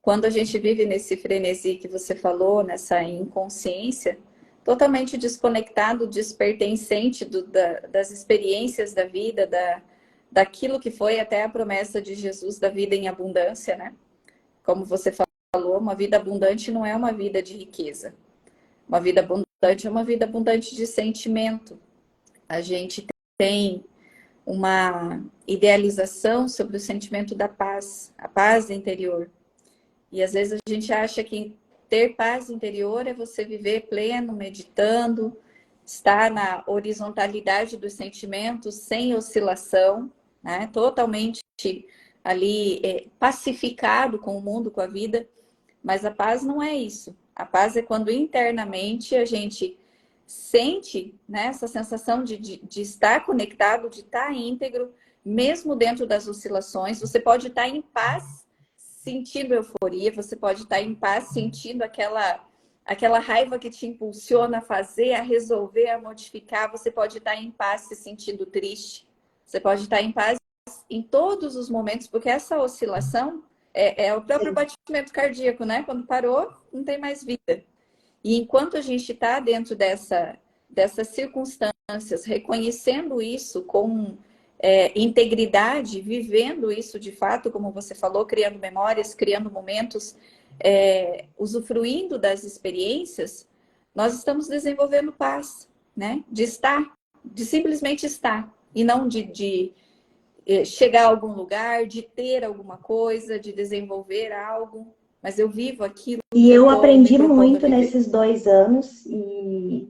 quando a gente vive nesse frenesi que você falou, nessa inconsciência, totalmente desconectado, despertencente das experiências da vida, daquilo que foi até a promessa de Jesus da vida em abundância, né? Como você falou, uma vida abundante não é uma vida de riqueza. Uma vida abundante é uma vida abundante de sentimento. A gente tem uma idealização sobre o sentimento da paz, a paz interior. E às vezes a gente acha que ter paz interior é você viver pleno, meditando, estar na horizontalidade dos sentimentos, sem oscilação, né? Totalmente ali pacificado com o mundo, com a vida. Mas a paz não é isso. A paz é quando internamente a gente sente, né, essa sensação de estar conectado, de estar íntegro, mesmo dentro das oscilações. Você pode estar em paz sentindo euforia, você pode estar em paz sentindo aquela raiva que te impulsiona a fazer, a resolver, a modificar. Você pode estar em paz se sentindo triste. Você pode estar em paz em todos os momentos, porque essa oscilação é o próprio batimento cardíaco, né? Quando parou, não tem mais vida. E enquanto a gente está dentro dessas circunstâncias, reconhecendo isso com integridade, vivendo isso de fato, como você falou, criando memórias, criando momentos, usufruindo das experiências, nós estamos desenvolvendo paz, né? De estar, de simplesmente estar, e não de chegar a algum lugar, de ter alguma coisa, de desenvolver algo, mas eu vivo aquilo E que eu eu estou me aprendi propondo a muito viver. nesses 2 anos, e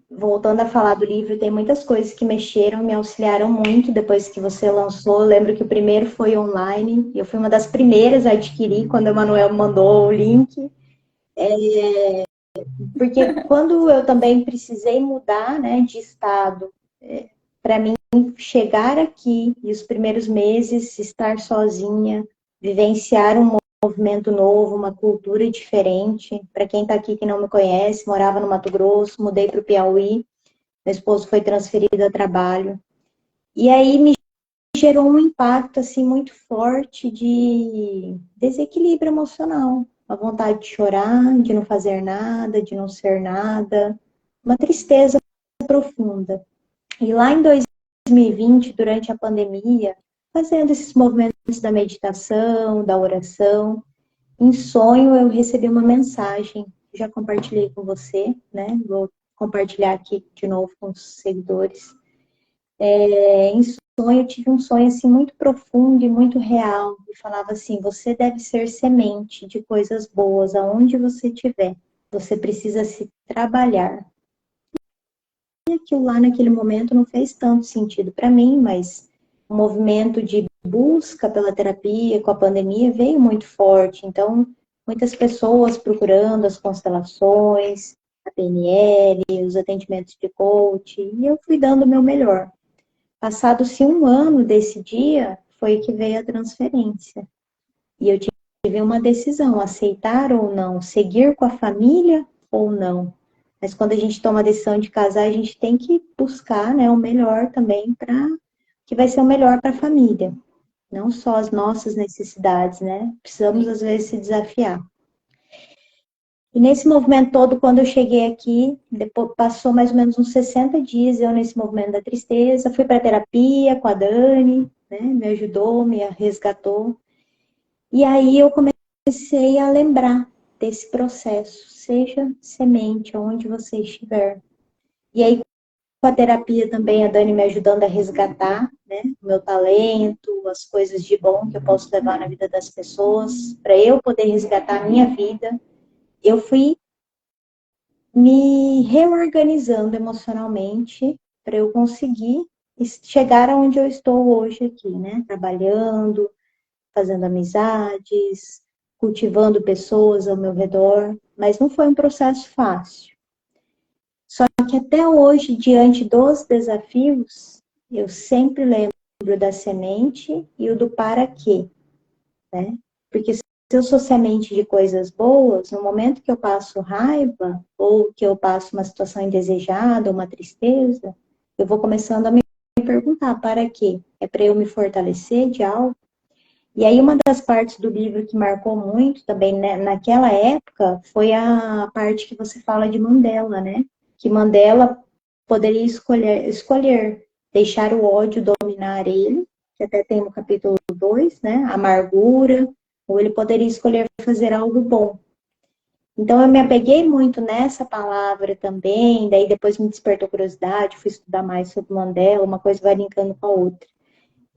voltando a falar do livro, tem muitas coisas que mexeram, me auxiliaram muito depois que você lançou. Eu lembro que o primeiro foi online, eu fui uma das primeiras a adquirir quando o Emanuel mandou o link, porque quando eu também precisei mudar, né, de estado, para mim chegar aqui e os primeiros meses estar sozinha, vivenciar um movimento novo, uma cultura diferente. Para quem está aqui que não me conhece, morava no Mato Grosso, mudei para o Piauí, meu esposo foi transferido a trabalho. E aí me gerou um impacto assim muito forte de desequilíbrio emocional, a vontade de chorar, de não fazer nada, de não ser nada, uma tristeza profunda. E lá em 2020, durante a pandemia, fazendo esses movimentos da meditação, da oração, em sonho eu recebi uma mensagem, já compartilhei com você, né? Vou compartilhar aqui de novo com os seguidores. Em sonho, eu tive um sonho assim muito profundo e muito real. E falava assim: você deve ser semente de coisas boas aonde você estiver. Você precisa se trabalhar. E aquilo lá naquele momento não fez tanto sentido para mim, mas o movimento de busca pela terapia com a pandemia veio muito forte. Então, muitas pessoas procurando as constelações, a PNL, os atendimentos de coach, e eu fui dando o meu melhor. Passado-se um ano desse dia, foi que veio a transferência. E eu tive uma decisão, aceitar ou não, seguir com a família ou não. Mas quando a gente toma a decisão de casar, a gente tem que buscar, né, o melhor também para que vai ser o melhor para a família, não só as nossas necessidades, né? Precisamos Sim. às vezes se desafiar. E nesse movimento todo, quando eu cheguei aqui, depois passou mais ou menos uns 60 dias eu nesse movimento da tristeza, fui para terapia com a Dani, né? Me ajudou, me resgatou. E aí eu comecei a lembrar desse processo, seja semente onde você estiver. E aí com a terapia também, a Dani me ajudando a resgatar, né, o meu talento, as coisas de bom que eu posso levar na vida das pessoas, para eu poder resgatar a minha vida. Eu fui me reorganizando emocionalmente para eu conseguir chegar aonde eu estou hoje aqui, né? Trabalhando, fazendo amizades, cultivando pessoas ao meu redor, mas não foi um processo fácil. Só que até hoje, diante dos desafios, eu sempre lembro da semente e o do para quê, né? Porque se eu sou semente de coisas boas, no momento que eu passo raiva, ou que eu passo uma situação indesejada, uma tristeza, eu vou começando a me perguntar, para quê? É para eu me fortalecer de algo? E aí uma das partes do livro que marcou muito também, né, naquela época, foi a parte que você fala de Mandela, né? Que Mandela poderia escolher deixar o ódio dominar ele, que até tem no capítulo 2, né? A amargura, ou ele poderia escolher fazer algo bom. Então eu me apeguei muito nessa palavra também, daí depois me despertou curiosidade, fui estudar mais sobre Mandela, uma coisa vai linkando com a outra.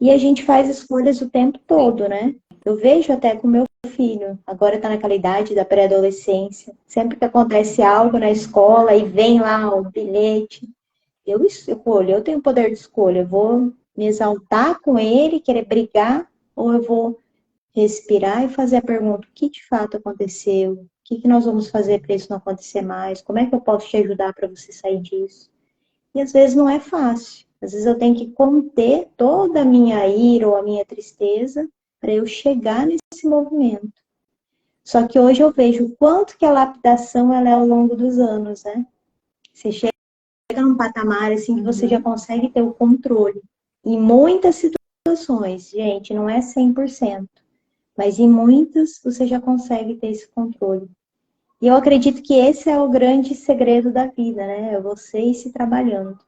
E a gente faz escolhas o tempo Sim. todo, né? Eu vejo até com meu filho, agora está naquela idade da pré-adolescência. Sempre que acontece algo na escola e vem lá o bilhete, eu escolho, eu tenho poder de escolha. Eu vou me exaltar com ele, querer brigar, ou eu vou respirar e fazer a pergunta: o que de fato aconteceu? O que nós vamos fazer para isso não acontecer mais? Como é que eu posso te ajudar para você sair disso? E às vezes não é fácil. Às vezes eu tenho que conter toda a minha ira ou a minha tristeza para eu chegar nesse movimento. Só que hoje eu vejo o quanto que a lapidação ela é ao longo dos anos, né? Você chega num patamar assim que você já Uhum. consegue ter o controle. Em muitas situações, gente, não é 100%, mas em muitas você já consegue ter esse controle. E eu acredito que esse é o grande segredo da vida, né? É você ir se trabalhando.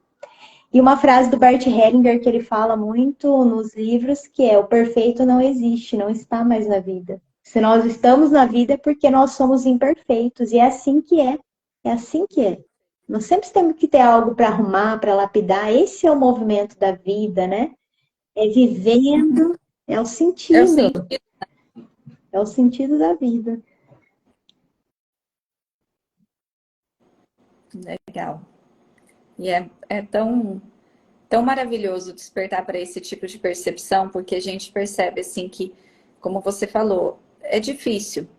E uma frase do Bert Hellinger que ele fala muito nos livros, que é: o perfeito não existe, não está mais na vida. Se nós estamos na vida é porque nós somos imperfeitos, e é assim que é. É assim que é. Nós sempre temos que ter algo para arrumar, para lapidar. Esse é o movimento da vida, né? É vivendo, Eu sinto é o sentido da vida. legal. E é tão maravilhoso despertar para esse tipo de percepção, porque a gente percebe assim que, como você falou, é difícil.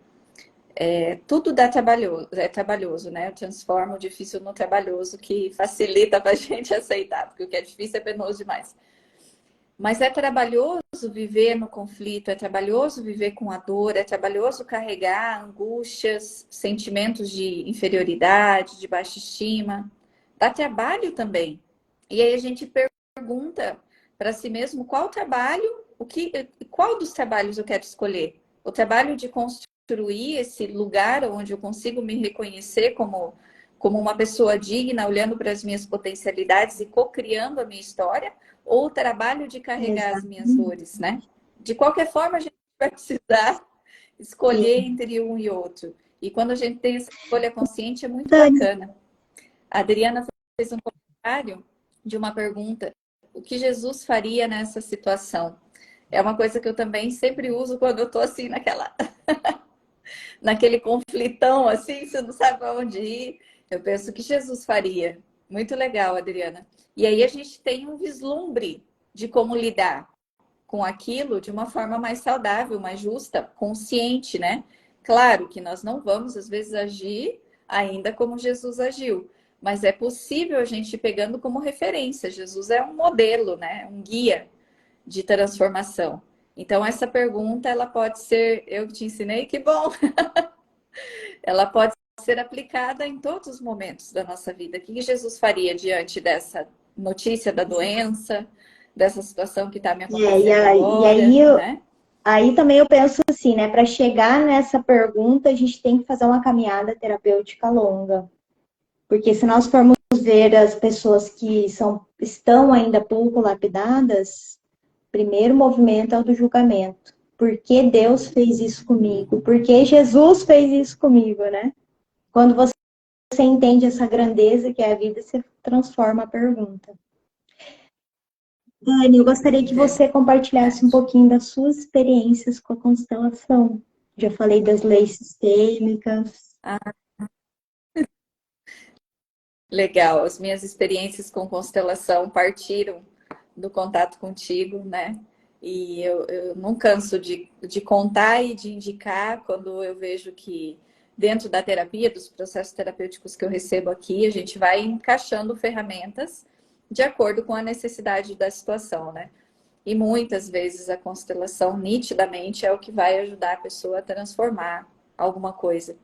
Tudo é trabalhoso, né? Eu transformo o difícil no trabalhoso, que facilita para a gente aceitar, porque o que é difícil é penoso demais. Mas é trabalhoso viver no conflito, é trabalhoso viver com a dor, é trabalhoso carregar angústias, sentimentos de inferioridade, de baixa estima. Dá trabalho também. E aí a gente pergunta para si mesmo qual trabalho, qual dos trabalhos eu quero escolher? O trabalho de construir esse lugar onde eu consigo me reconhecer como uma pessoa digna, olhando para as minhas potencialidades e co-criando a minha história, ou o trabalho de carregar as minhas Exatamente. dores, né? De qualquer forma, a gente vai precisar escolher entre um e outro. E quando a gente tem essa escolha consciente, é muito Dani, bacana. A Adriana fez um comentário de uma pergunta. o que Jesus faria nessa situação? É uma coisa que eu também sempre uso quando eu tô assim naquele conflitão assim, você não sabe para onde ir. Eu penso que Jesus faria. Muito legal, Adriana. E aí a gente tem um vislumbre de como lidar com aquilo de uma forma mais saudável, mais justa, consciente, né? Claro que nós não vamos, às vezes, agir ainda como Jesus agiu, mas é possível a gente ir pegando como referência. Jesus é um modelo, né? Um guia de transformação. Então, essa pergunta, ela pode ser, eu que te ensinei, que bom! Ela pode ser aplicada em todos os momentos da nossa vida. O que Jesus faria diante dessa notícia da doença, dessa situação que está me E acontecendo aí, e agora, aí, né? aí também eu penso assim, né? Para chegar nessa pergunta, a gente tem que fazer uma caminhada terapêutica longa. Porque se nós formos ver as pessoas que estão ainda pouco lapidadas, o primeiro movimento é o do julgamento. Por que Deus fez isso comigo? Por que Jesus fez isso comigo, né? Quando você entende essa grandeza que é a vida, você transforma a pergunta. Dani, eu gostaria que você compartilhasse um Verdade. pouquinho das suas experiências com a constelação. Já falei das leis sistêmicas. Ah, legal. As minhas experiências com constelação partiram do contato contigo, né? E eu não canso de contar e de indicar quando eu vejo que dentro da terapia, dos processos terapêuticos que eu recebo aqui, a gente vai encaixando ferramentas de acordo com a necessidade da situação, né? E muitas vezes a constelação, nitidamente, é o que vai ajudar a pessoa a transformar alguma coisa.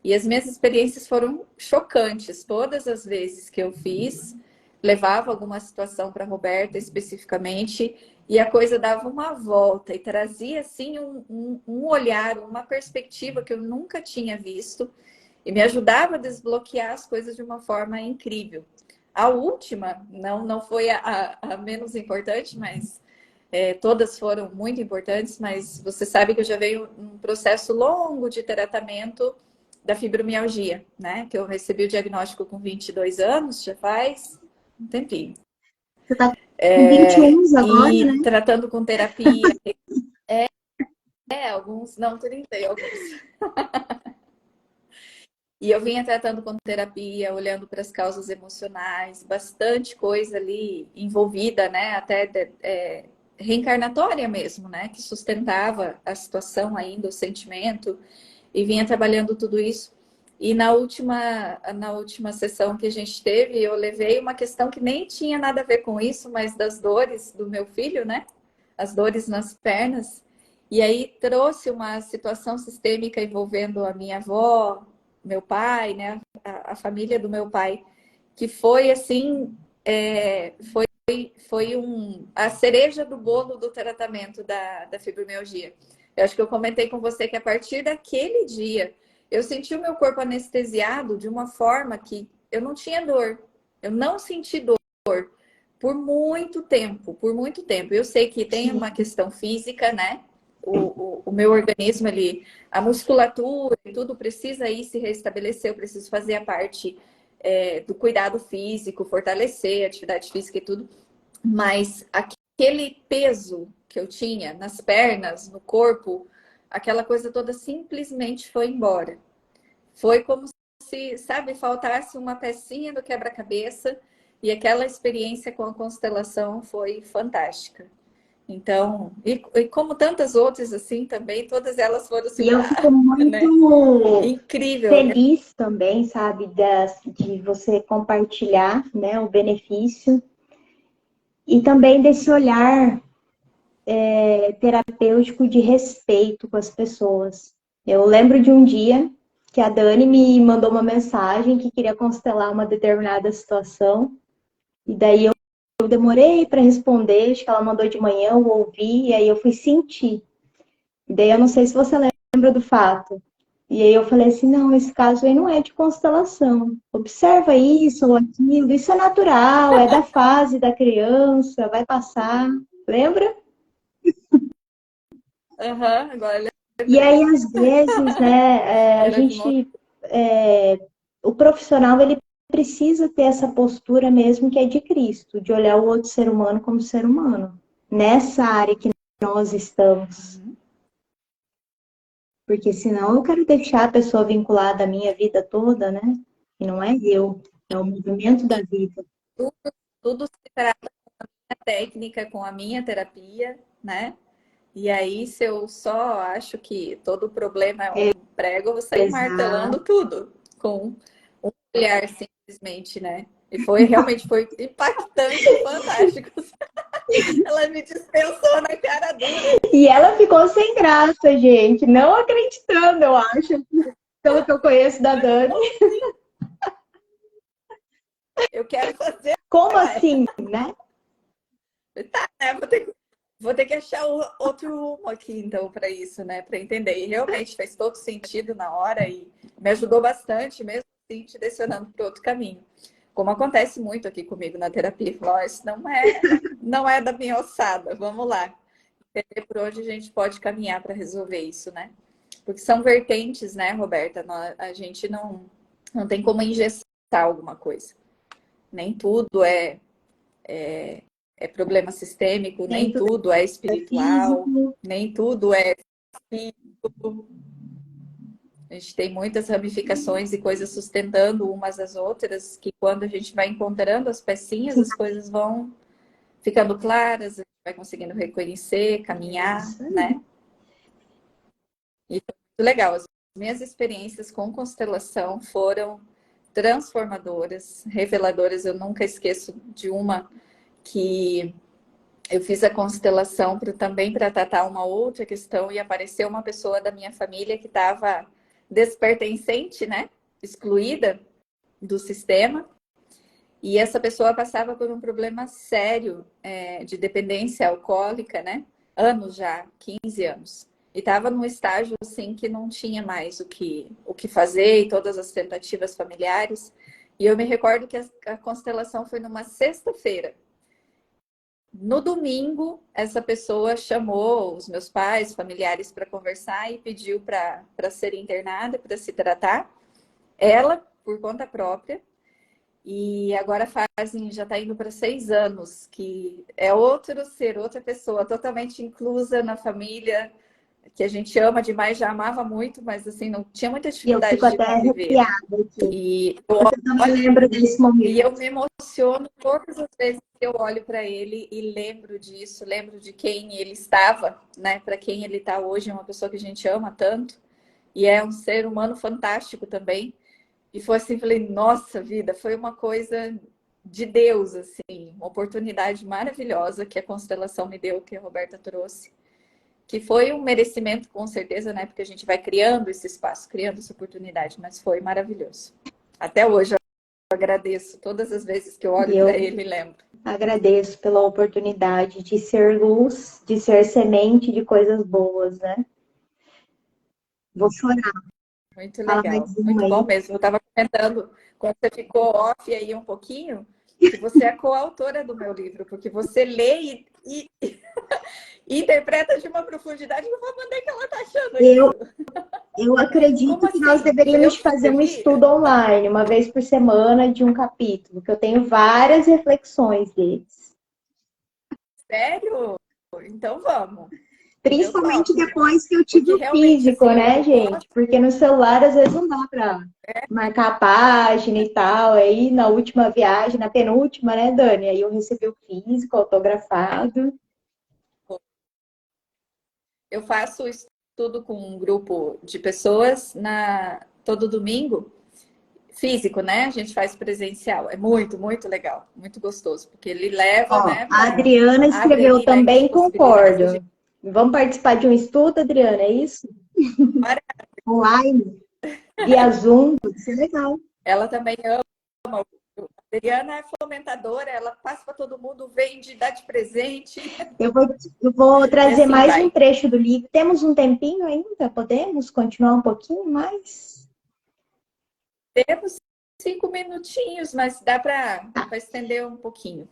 E as minhas experiências foram chocantes. Todas as vezes que eu fiz, levava alguma situação para a Roberta especificamente, e a coisa dava uma volta e trazia assim um olhar, uma perspectiva que eu nunca tinha visto, e me ajudava a desbloquear as coisas de uma forma incrível. A última, não foi a menos importante, mas todas foram muito importantes, mas você sabe que eu já venho um processo longo de tratamento da fibromialgia, né? Que eu recebi o diagnóstico com 22 anos, já faz um tempinho. Você está com 21 agora, E né? tratando com terapia, alguns, não, 30 e alguns. E eu vinha tratando com terapia, olhando para as causas emocionais, bastante coisa ali envolvida, né? Até reencarnatória mesmo, né? Que sustentava a situação ainda, o sentimento, e vinha trabalhando tudo isso. E na última sessão que a gente teve, eu levei uma questão que nem tinha nada a ver com isso, mas das dores do meu filho, né? As dores nas pernas. E aí trouxe uma situação sistêmica envolvendo a minha avó, meu pai, né? A família do meu pai, que foi assim, foi a cereja do bolo do tratamento da fibromialgia. Eu acho que eu comentei com você que a partir daquele dia eu senti o meu corpo anestesiado de uma forma que eu não tinha dor. Eu não senti dor por muito tempo, por muito tempo. Eu sei que tem uma questão física, né? O meu organismo, a musculatura e tudo precisa ir se restabelecer, eu preciso fazer a parte do cuidado físico, fortalecer a atividade física e tudo. Mas aquele peso que eu tinha nas pernas, no corpo, aquela coisa toda simplesmente foi embora. Foi como se, sabe, faltasse uma pecinha do quebra-cabeça e aquela experiência com a constelação foi fantástica. Então, e como tantas outras assim também, todas elas foram assim, E eu fico né? muito Incrível, né? feliz também, sabe, de você compartilhar, né, o benefício e também desse olhar terapêutico de respeito com as pessoas. Eu lembro de um dia que a Dani me mandou uma mensagem que queria constelar uma determinada situação, e daí eu demorei para responder, acho que ela mandou de manhã, eu ouvi, e aí eu fui sentir. E daí eu não sei se você lembra do fato. E aí eu falei assim, não, esse caso aí não é de constelação. Observa isso ou aquilo, isso é natural, é da fase da criança, vai passar. Lembra? Aham, agora eu E lembrei. aí, às vezes, né, a Era de uma... gente, o profissional, ele precisa ter essa postura mesmo que é de Cristo, de olhar o outro ser humano como ser humano, nessa área que nós estamos. Porque senão eu quero deixar a pessoa vinculada à minha vida toda, né? E não é eu, é o movimento da vida. Tudo, tudo se trata da técnica com a minha terapia, né? E aí, se eu só acho que todo problema é um prego, eu vou sair Exato. martelando tudo com um olhar simplesmente, né? E realmente foi impactante e fantástico. Ela me dispensou na cara dura. E ela ficou sem graça, gente, não acreditando, eu acho, pelo que eu conheço da Dani. Eu quero fazer. Como assim, né? Tá, né? Vou ter que achar outro rumo aqui, então, para isso, né? Para entender. E realmente fez todo sentido na hora e me ajudou bastante, mesmo assim, te direcionando para outro caminho. Como acontece muito aqui comigo na terapia. Nós não é da minha ossada. Vamos lá. Entender por onde a gente pode caminhar para resolver isso, né? Porque são vertentes, né, Roberta? A gente não tem como engessar alguma coisa. Nem tudo é problema sistêmico, Nem nem tudo tudo é é espiritual, físico. nem tudo é físico. A gente tem muitas ramificações e coisas sustentando umas às outras, que quando a gente vai encontrando as pecinhas, as coisas vão ficando claras, a gente vai conseguindo reconhecer, caminhar, Isso aí. né? E foi muito legal. As minhas experiências com constelação foram transformadoras, reveladoras. Eu nunca esqueço de uma que eu fiz a constelação também para tratar uma outra questão e apareceu uma pessoa da minha família que estava despertencente, né? Excluída do sistema. E essa pessoa passava por um problema sério de dependência alcoólica, né? Anos já, 15 anos. E estava num estágio assim que não tinha mais o que fazer e todas as tentativas familiares. E eu me recordo que a constelação foi numa sexta-feira. No domingo, essa pessoa chamou os meus pais, familiares para conversar e pediu para ser internada, para se tratar. Ela, por conta própria. E agora já está indo para 6 anos, que é outro ser, outra pessoa, totalmente inclusa na família, que a gente ama demais, já amava muito, mas assim, não tinha muita E eu fico dificuldade de até conviver, né? arrepiada aqui. E Eu também lembro desse E eu momento. me emociono todas as vezes que eu olho para ele e lembro disso, lembro de quem ele estava, né? Para quem ele está hoje, é uma pessoa que a gente ama tanto e é um ser humano fantástico também. E foi assim, falei, nossa vida, foi uma coisa de Deus, assim, uma oportunidade maravilhosa que a constelação me deu, que a Roberta trouxe, que foi um merecimento com certeza, né? Porque a gente vai criando esse espaço, criando essa oportunidade, mas foi maravilhoso. Até hoje agradeço todas as vezes que eu olho E para eu ele e lembro. agradeço pela oportunidade de ser luz, de ser semente de coisas boas, né? Vou chorar. Muito Fala mais legal, uma muito bom aí. mesmo. Eu estava comentando, quando você ficou off aí um pouquinho, que você é coautora do meu livro, porque você lê e interpreta de uma profundidade que eu vou mandar que ela tá achando Eu, aquilo. eu Como acredito que nós assim? Foi eu deveríamos que fazer um escrevi? estudo online, uma vez por semana, de um capítulo, que eu tenho várias reflexões deles. Sério? Então vamos. Eu Principalmente topo. depois que eu tive Porque o realmente, físico, assim, né, eu gosto. gente? Porque no celular às vezes não dá para marcar a página e tal. Aí na última viagem, na penúltima, né, Dani? Aí eu recebi o físico autografado. Eu faço estudo com um grupo de pessoas todo domingo, físico, né? A gente faz presencial. É muito, muito legal, muito gostoso, porque ele leva, Ó, né, a para Adriana abre escreveu ali leques de também, possibilidades. concordo. Vamos participar de um estudo, Adriana, é isso? Online, via Zoom, isso é legal. Ela também ama. A Adriana é fomentadora, ela passa para todo mundo, vende, dá de presente Eu vou, eu vou e trazer assim mais um vai. trecho do livro. Temos um tempinho ainda? Podemos continuar um pouquinho mais? Temos 5 minutinhos, mas dá para estender um pouquinho.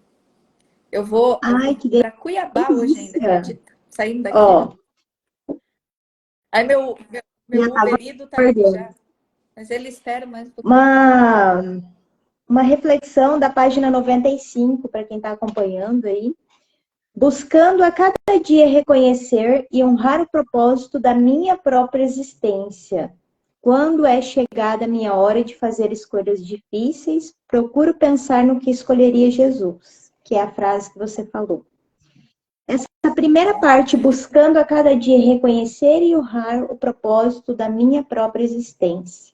Eu Ai, vou que para Cuiabá hoje ainda, delícia! acredita? Saindo daqui. Ó, Aí já meu estava Uber ido tá aqui perdendo. já. Mas ele espera mais um pouquinho. Uma uma reflexão da página 95, para quem está acompanhando aí. Buscando a cada dia reconhecer e honrar o propósito da minha própria existência. Quando é chegada a minha hora de fazer escolhas difíceis, procuro pensar no que escolheria Jesus, que é a frase que você falou. Essa primeira parte, buscando a cada dia reconhecer e honrar o propósito da minha própria existência.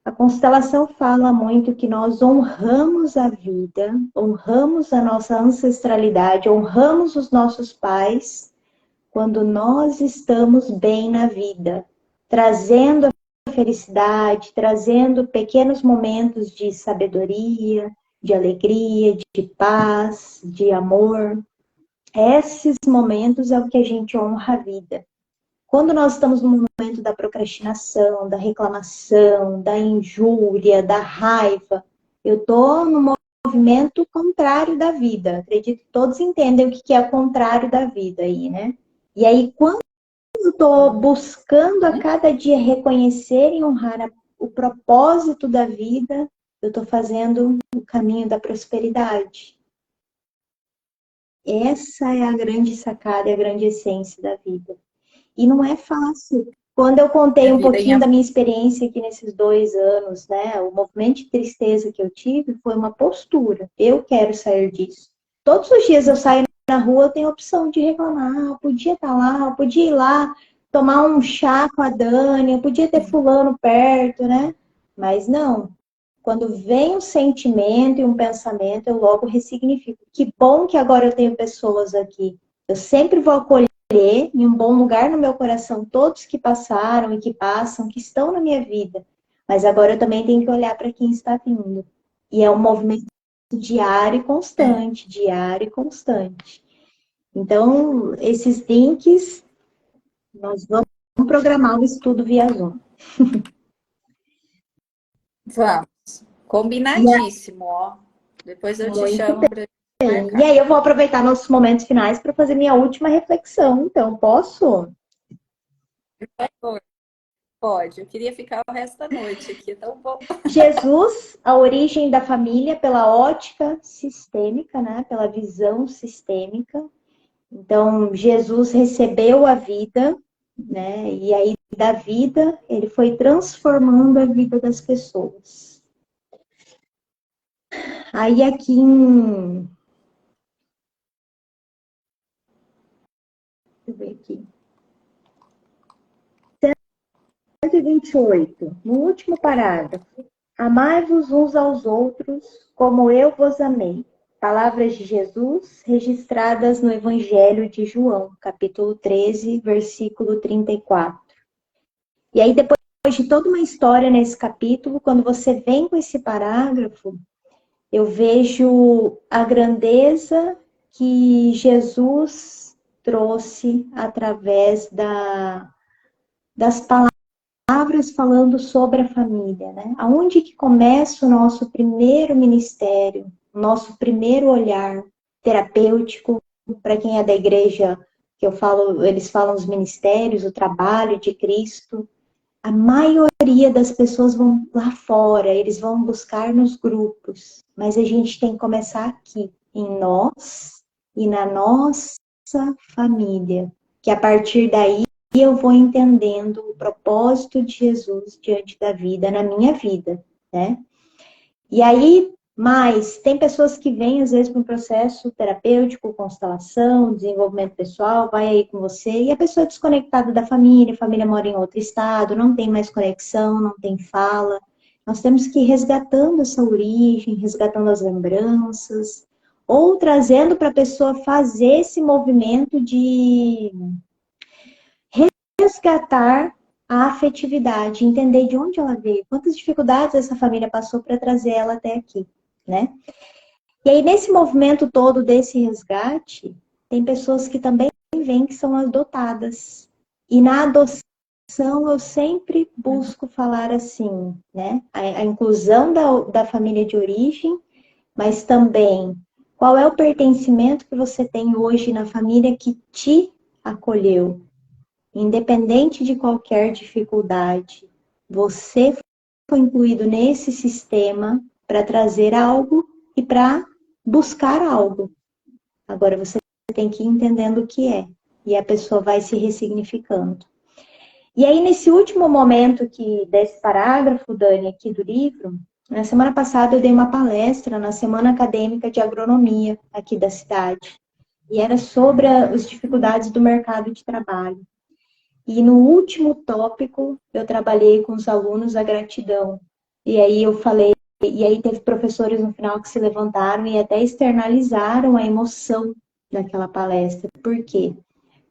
A constelação fala muito que nós honramos a vida, honramos a nossa ancestralidade, honramos os nossos pais quando nós estamos bem na vida, trazendo a felicidade, trazendo pequenos momentos de sabedoria, de alegria, de paz, de amor. Esses momentos é o que a gente honra a vida. Quando nós estamos no momento da procrastinação, da reclamação, da injúria, da raiva, eu estou no movimento contrário da vida. Acredito que todos entendem o que é o contrário da vida aí, né? E aí, quando eu estou buscando a cada dia reconhecer e honrar o propósito da vida, eu estou fazendo o caminho da prosperidade. Essa é a grande sacada e a grande essência da vida. E não é fácil. Quando eu contei um pouquinho da minha experiência aqui nesses 2 anos, né? O movimento de tristeza que eu tive foi uma postura. Eu quero sair disso. Todos os dias eu saio na rua, eu tenho a opção de reclamar. Eu podia estar lá, eu podia ir lá tomar um chá com a Dani, eu podia ter fulano perto, né? Mas não. Quando vem um sentimento e um pensamento, eu logo ressignifico. Que bom que agora eu tenho pessoas aqui. Eu sempre vou acolher em um bom lugar no meu coração todos que passaram e que passam, que estão na minha vida. Mas agora eu também tenho que olhar para quem está vindo. E é um movimento diário e constante, diário e constante. Então, esses links, nós vamos programar o estudo via Zoom. Vamos. Combinadíssimo, ó. Depois eu te chamo para marcar. E aí eu vou aproveitar nossos momentos finais para fazer minha última reflexão. Então, posso? Por favor. Pode. Eu queria ficar o resto da noite aqui, é tão bom. Jesus, a origem da família pela ótica sistêmica, né? Pela visão sistêmica. Então, Jesus recebeu a vida, né? E aí, da vida, ele foi transformando a vida das pessoas. Aí, aqui em... Deixa eu ver aqui. 128, no último parágrafo. Amai-vos uns aos outros, como eu vos amei. Palavras de Jesus registradas no Evangelho de João, capítulo 13, versículo 34. E aí, depois de toda uma história nesse capítulo, quando você vem com esse parágrafo, eu vejo a grandeza que Jesus trouxe através das palavras falando sobre a família, né? Aonde que começa o nosso primeiro ministério, o nosso primeiro olhar terapêutico, para quem é da igreja, que eu falo, eles falam os ministérios, o trabalho de Cristo. A maioria das pessoas vão lá fora, eles vão buscar nos grupos, mas a gente tem que começar aqui, em nós e na nossa família, que a partir daí eu vou entendendo o propósito de Jesus diante da vida, na minha vida, né? E aí, mas tem pessoas que vêm, às vezes, para um processo terapêutico, constelação, desenvolvimento pessoal, vai aí com você, e a pessoa é desconectada da família, a família mora em outro estado, não tem mais conexão, não tem fala. Nós temos que ir resgatando essa origem, resgatando as lembranças, ou trazendo para a pessoa fazer esse movimento de resgatar a afetividade, entender de onde ela veio, quantas dificuldades essa família passou para trazer ela até aqui, né? E aí, nesse movimento todo desse resgate, tem pessoas que também vêm que são adotadas. E na adoção, eu sempre busco falar assim, né? A inclusão da família de origem, mas também qual é o pertencimento que você tem hoje na família que te acolheu. Independente de qualquer dificuldade, você foi incluído nesse sistema para trazer algo e para buscar algo. Agora você tem que ir entendendo o que é. E a pessoa vai se ressignificando. E aí, nesse último momento desse parágrafo, Dani, aqui do livro, na semana passada eu dei uma palestra na Semana Acadêmica de Agronomia aqui da cidade. E era sobre as dificuldades do mercado de trabalho. E no último tópico, eu trabalhei com os alunos a gratidão. E aí eu falei, e aí teve professores no final que se levantaram e até externalizaram a emoção daquela palestra. Por quê?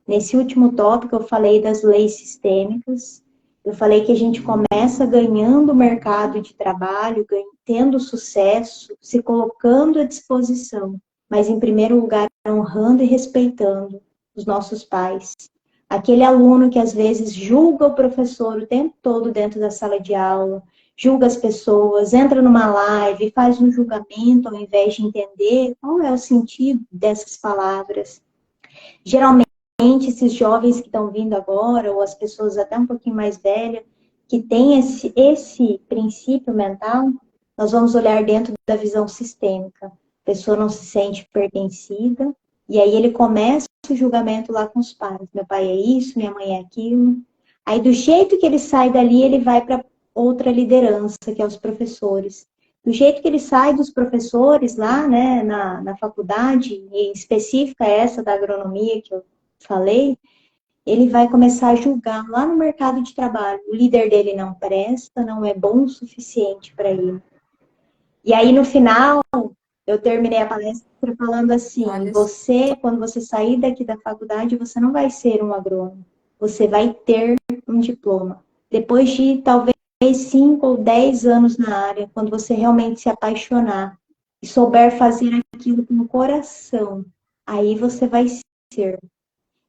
Nesse último tópico, eu falei das leis sistêmicas, eu falei que a gente começa ganhando o mercado de trabalho, tendo sucesso, se colocando à disposição, mas em primeiro lugar, honrando e respeitando os nossos pais. Aquele aluno que às vezes julga o professor o tempo todo dentro da sala de aula, julga as pessoas, entra numa live, faz um julgamento ao invés de entender qual é o sentido dessas palavras. Geralmente, esses jovens que estão vindo agora, ou as pessoas até um pouquinho mais velhas, que têm esse princípio mental, nós vamos olhar dentro da visão sistêmica. A pessoa não se sente pertencida, e aí ele começa o julgamento lá com os pais. Meu pai é isso, minha mãe é aquilo. Aí, do jeito que ele sai dali, ele vai para outra liderança, que é os professores. Do jeito que ele sai dos professores lá, né, na faculdade, em específica essa da agronomia que eu falei, ele vai começar a julgar lá no mercado de trabalho. O líder dele não presta, não é bom o suficiente para ele. E aí, no final, eu terminei a palestra falando assim, Olha, quando você sair daqui da faculdade, você não vai ser um agrônomo. Você vai ter um diploma. Depois de, talvez, 5 ou 10 anos na área, quando você realmente se apaixonar e souber fazer aquilo com o coração, aí você vai ser.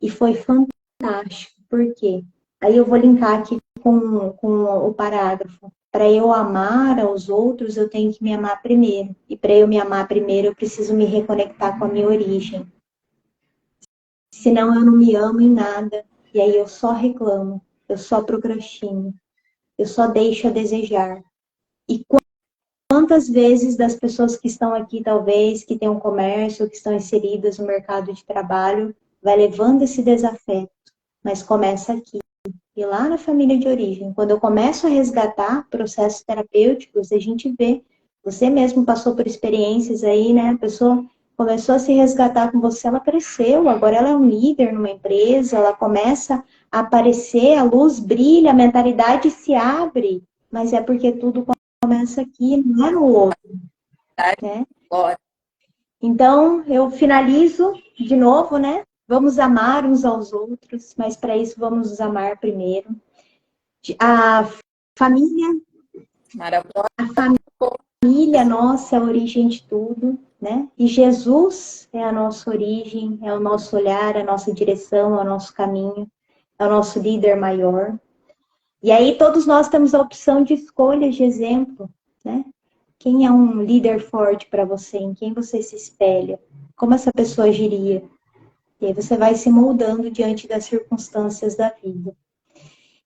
E foi fantástico. Por quê? Aí eu vou linkar aqui com o parágrafo. Para eu amar aos outros, eu tenho que me amar primeiro. E para eu me amar primeiro, eu preciso me reconectar com a minha origem. Senão eu não me amo em nada. E aí eu só reclamo, eu só procrastino, eu só deixo a desejar. E quantas vezes das pessoas que estão aqui, talvez, que têm um comércio, que estão inseridas no mercado de trabalho, vai levando esse desafeto, mas começa aqui. E lá na família de origem, quando eu começo a resgatar processos terapêuticos, a gente vê, você mesmo passou por experiências aí, né? A pessoa começou a se resgatar com você, ela cresceu, agora ela é um líder numa empresa, ela começa a aparecer, a luz brilha, a mentalidade se abre, mas é porque tudo começa aqui, não é no outro, né? Então, eu finalizo de novo, né? Vamos amar uns aos outros, mas para isso vamos nos amar primeiro. A família, maravilhosa. a família nossa é a origem de tudo, né? E Jesus é a nossa origem, é o nosso olhar, a nossa direção, é o nosso caminho, é o nosso líder maior. E aí todos nós temos a opção de escolhas de exemplo, né? Quem é um líder forte para você? Em quem você se espelha? Como essa pessoa agiria? E aí você vai se moldando diante das circunstâncias da vida.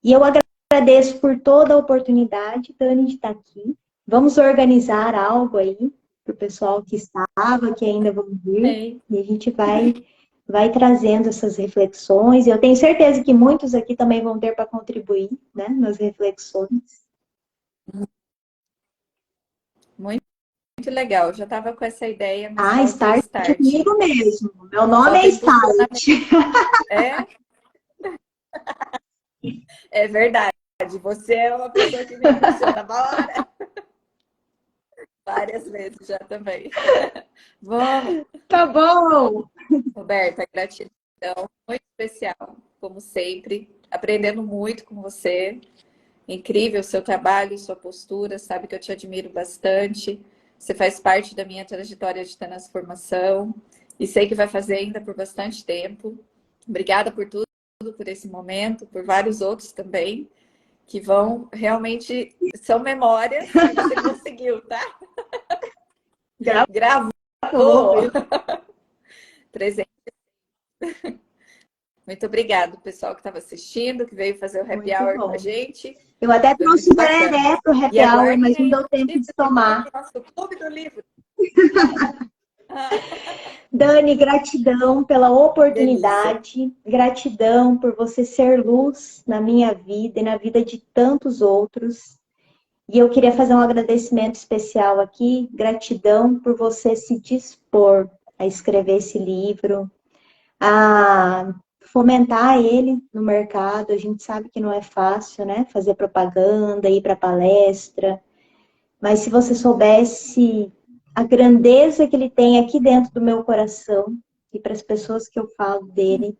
E eu agradeço por toda a oportunidade, Dani, de estar aqui. Vamos organizar algo aí para o pessoal que estava, que ainda vão vir. E a gente vai trazendo essas reflexões. Eu tenho certeza que muitos aqui também vão ter para contribuir, né, nas reflexões. Muito, muito legal. Já estava com essa ideia, mas Ah, falta o Start é start. comigo mesmo. Meu nome é Falta Start. É? É verdade. Você é uma pessoa que me impulsiona. Bora! Várias vezes já também. Vamos! Tá bom! Roberta, gratidão muito especial, como sempre. Aprendendo muito com você. Incrível o seu trabalho, sua postura. Sabe que eu te admiro bastante. Você faz parte da minha trajetória de transformação. E sei que vai fazer ainda por bastante tempo. Obrigada por tudo, por esse momento, por vários outros também, que vão realmente, são memórias que você conseguiu, tá? Gravou. Gravou. Presente. Muito obrigado, pessoal que estava assistindo, que veio fazer o happy Muito hour com a bom. gente. Eu até Foi trouxe muito o bacana. tereré pro E happy hour, aguardem mas não aí deu tempo de notícias tomar. do nosso clube do livro. Dani, gratidão pela Delícia. oportunidade, gratidão por você ser luz na minha vida e na vida de tantos outros. E eu queria fazer um agradecimento especial aqui, gratidão por você se dispor a escrever esse livro, a fomentar ele no mercado. A gente sabe que não é fácil, né? Fazer propaganda, ir para palestra, mas se você soubesse a grandeza que ele tem aqui dentro do meu coração e para as pessoas que eu falo dele,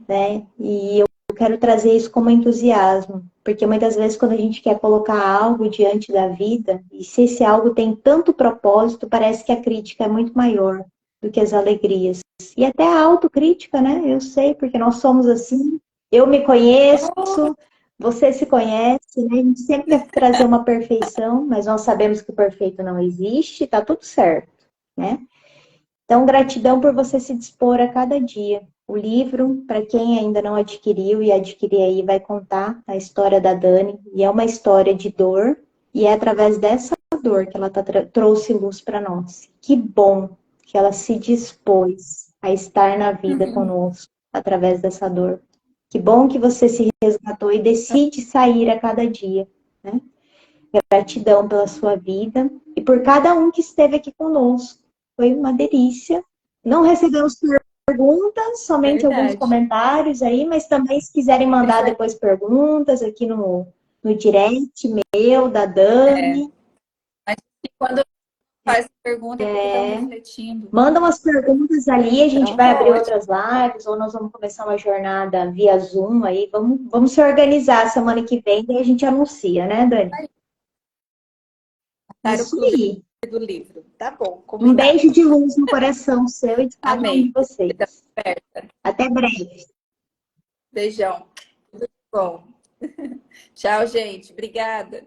né? E eu quero trazer isso como entusiasmo, porque muitas vezes quando a gente quer colocar algo diante da vida, e se esse algo tem tanto propósito, parece que a crítica é muito maior do que as alegrias. E até a autocrítica, né? Eu sei, porque nós somos assim. Eu me conheço, você se conhece, né? A gente sempre quer trazer uma perfeição, mas nós sabemos que o perfeito não existe, tá tudo certo, né? Então, gratidão por você se dispor a cada dia. O livro, para quem ainda não adquiriu e adquirir aí, vai contar a história da Dani, e é uma história de dor, e é através dessa dor que ela trouxe luz para nós. Que bom que ela se dispôs a estar na vida conosco através dessa dor. Que bom que você se resgatou e decide sair a cada dia, né? Gratidão pela sua vida e por cada um que esteve aqui conosco. Foi uma delícia. Não recebemos perguntas, somente alguns Verdade. comentários aí, mas também se quiserem mandar depois perguntas aqui no direct meu, da É. Dani. Mas quando faz pergunta é porque estão refletindo. Mandam as perguntas ali, a gente Então vai tá abrir ótimo. outras lives, ou nós vamos começar uma jornada via Zoom aí. Vamos se organizar semana que vem, daí a gente anuncia, né, Dani? Para o Isso clube aí. do livro. Tá bom, Um combinado. beijo de luz no coração seu e de cada um de Amém. vocês. Até breve. Beijão. Tudo de bom. Tchau, gente. Obrigada.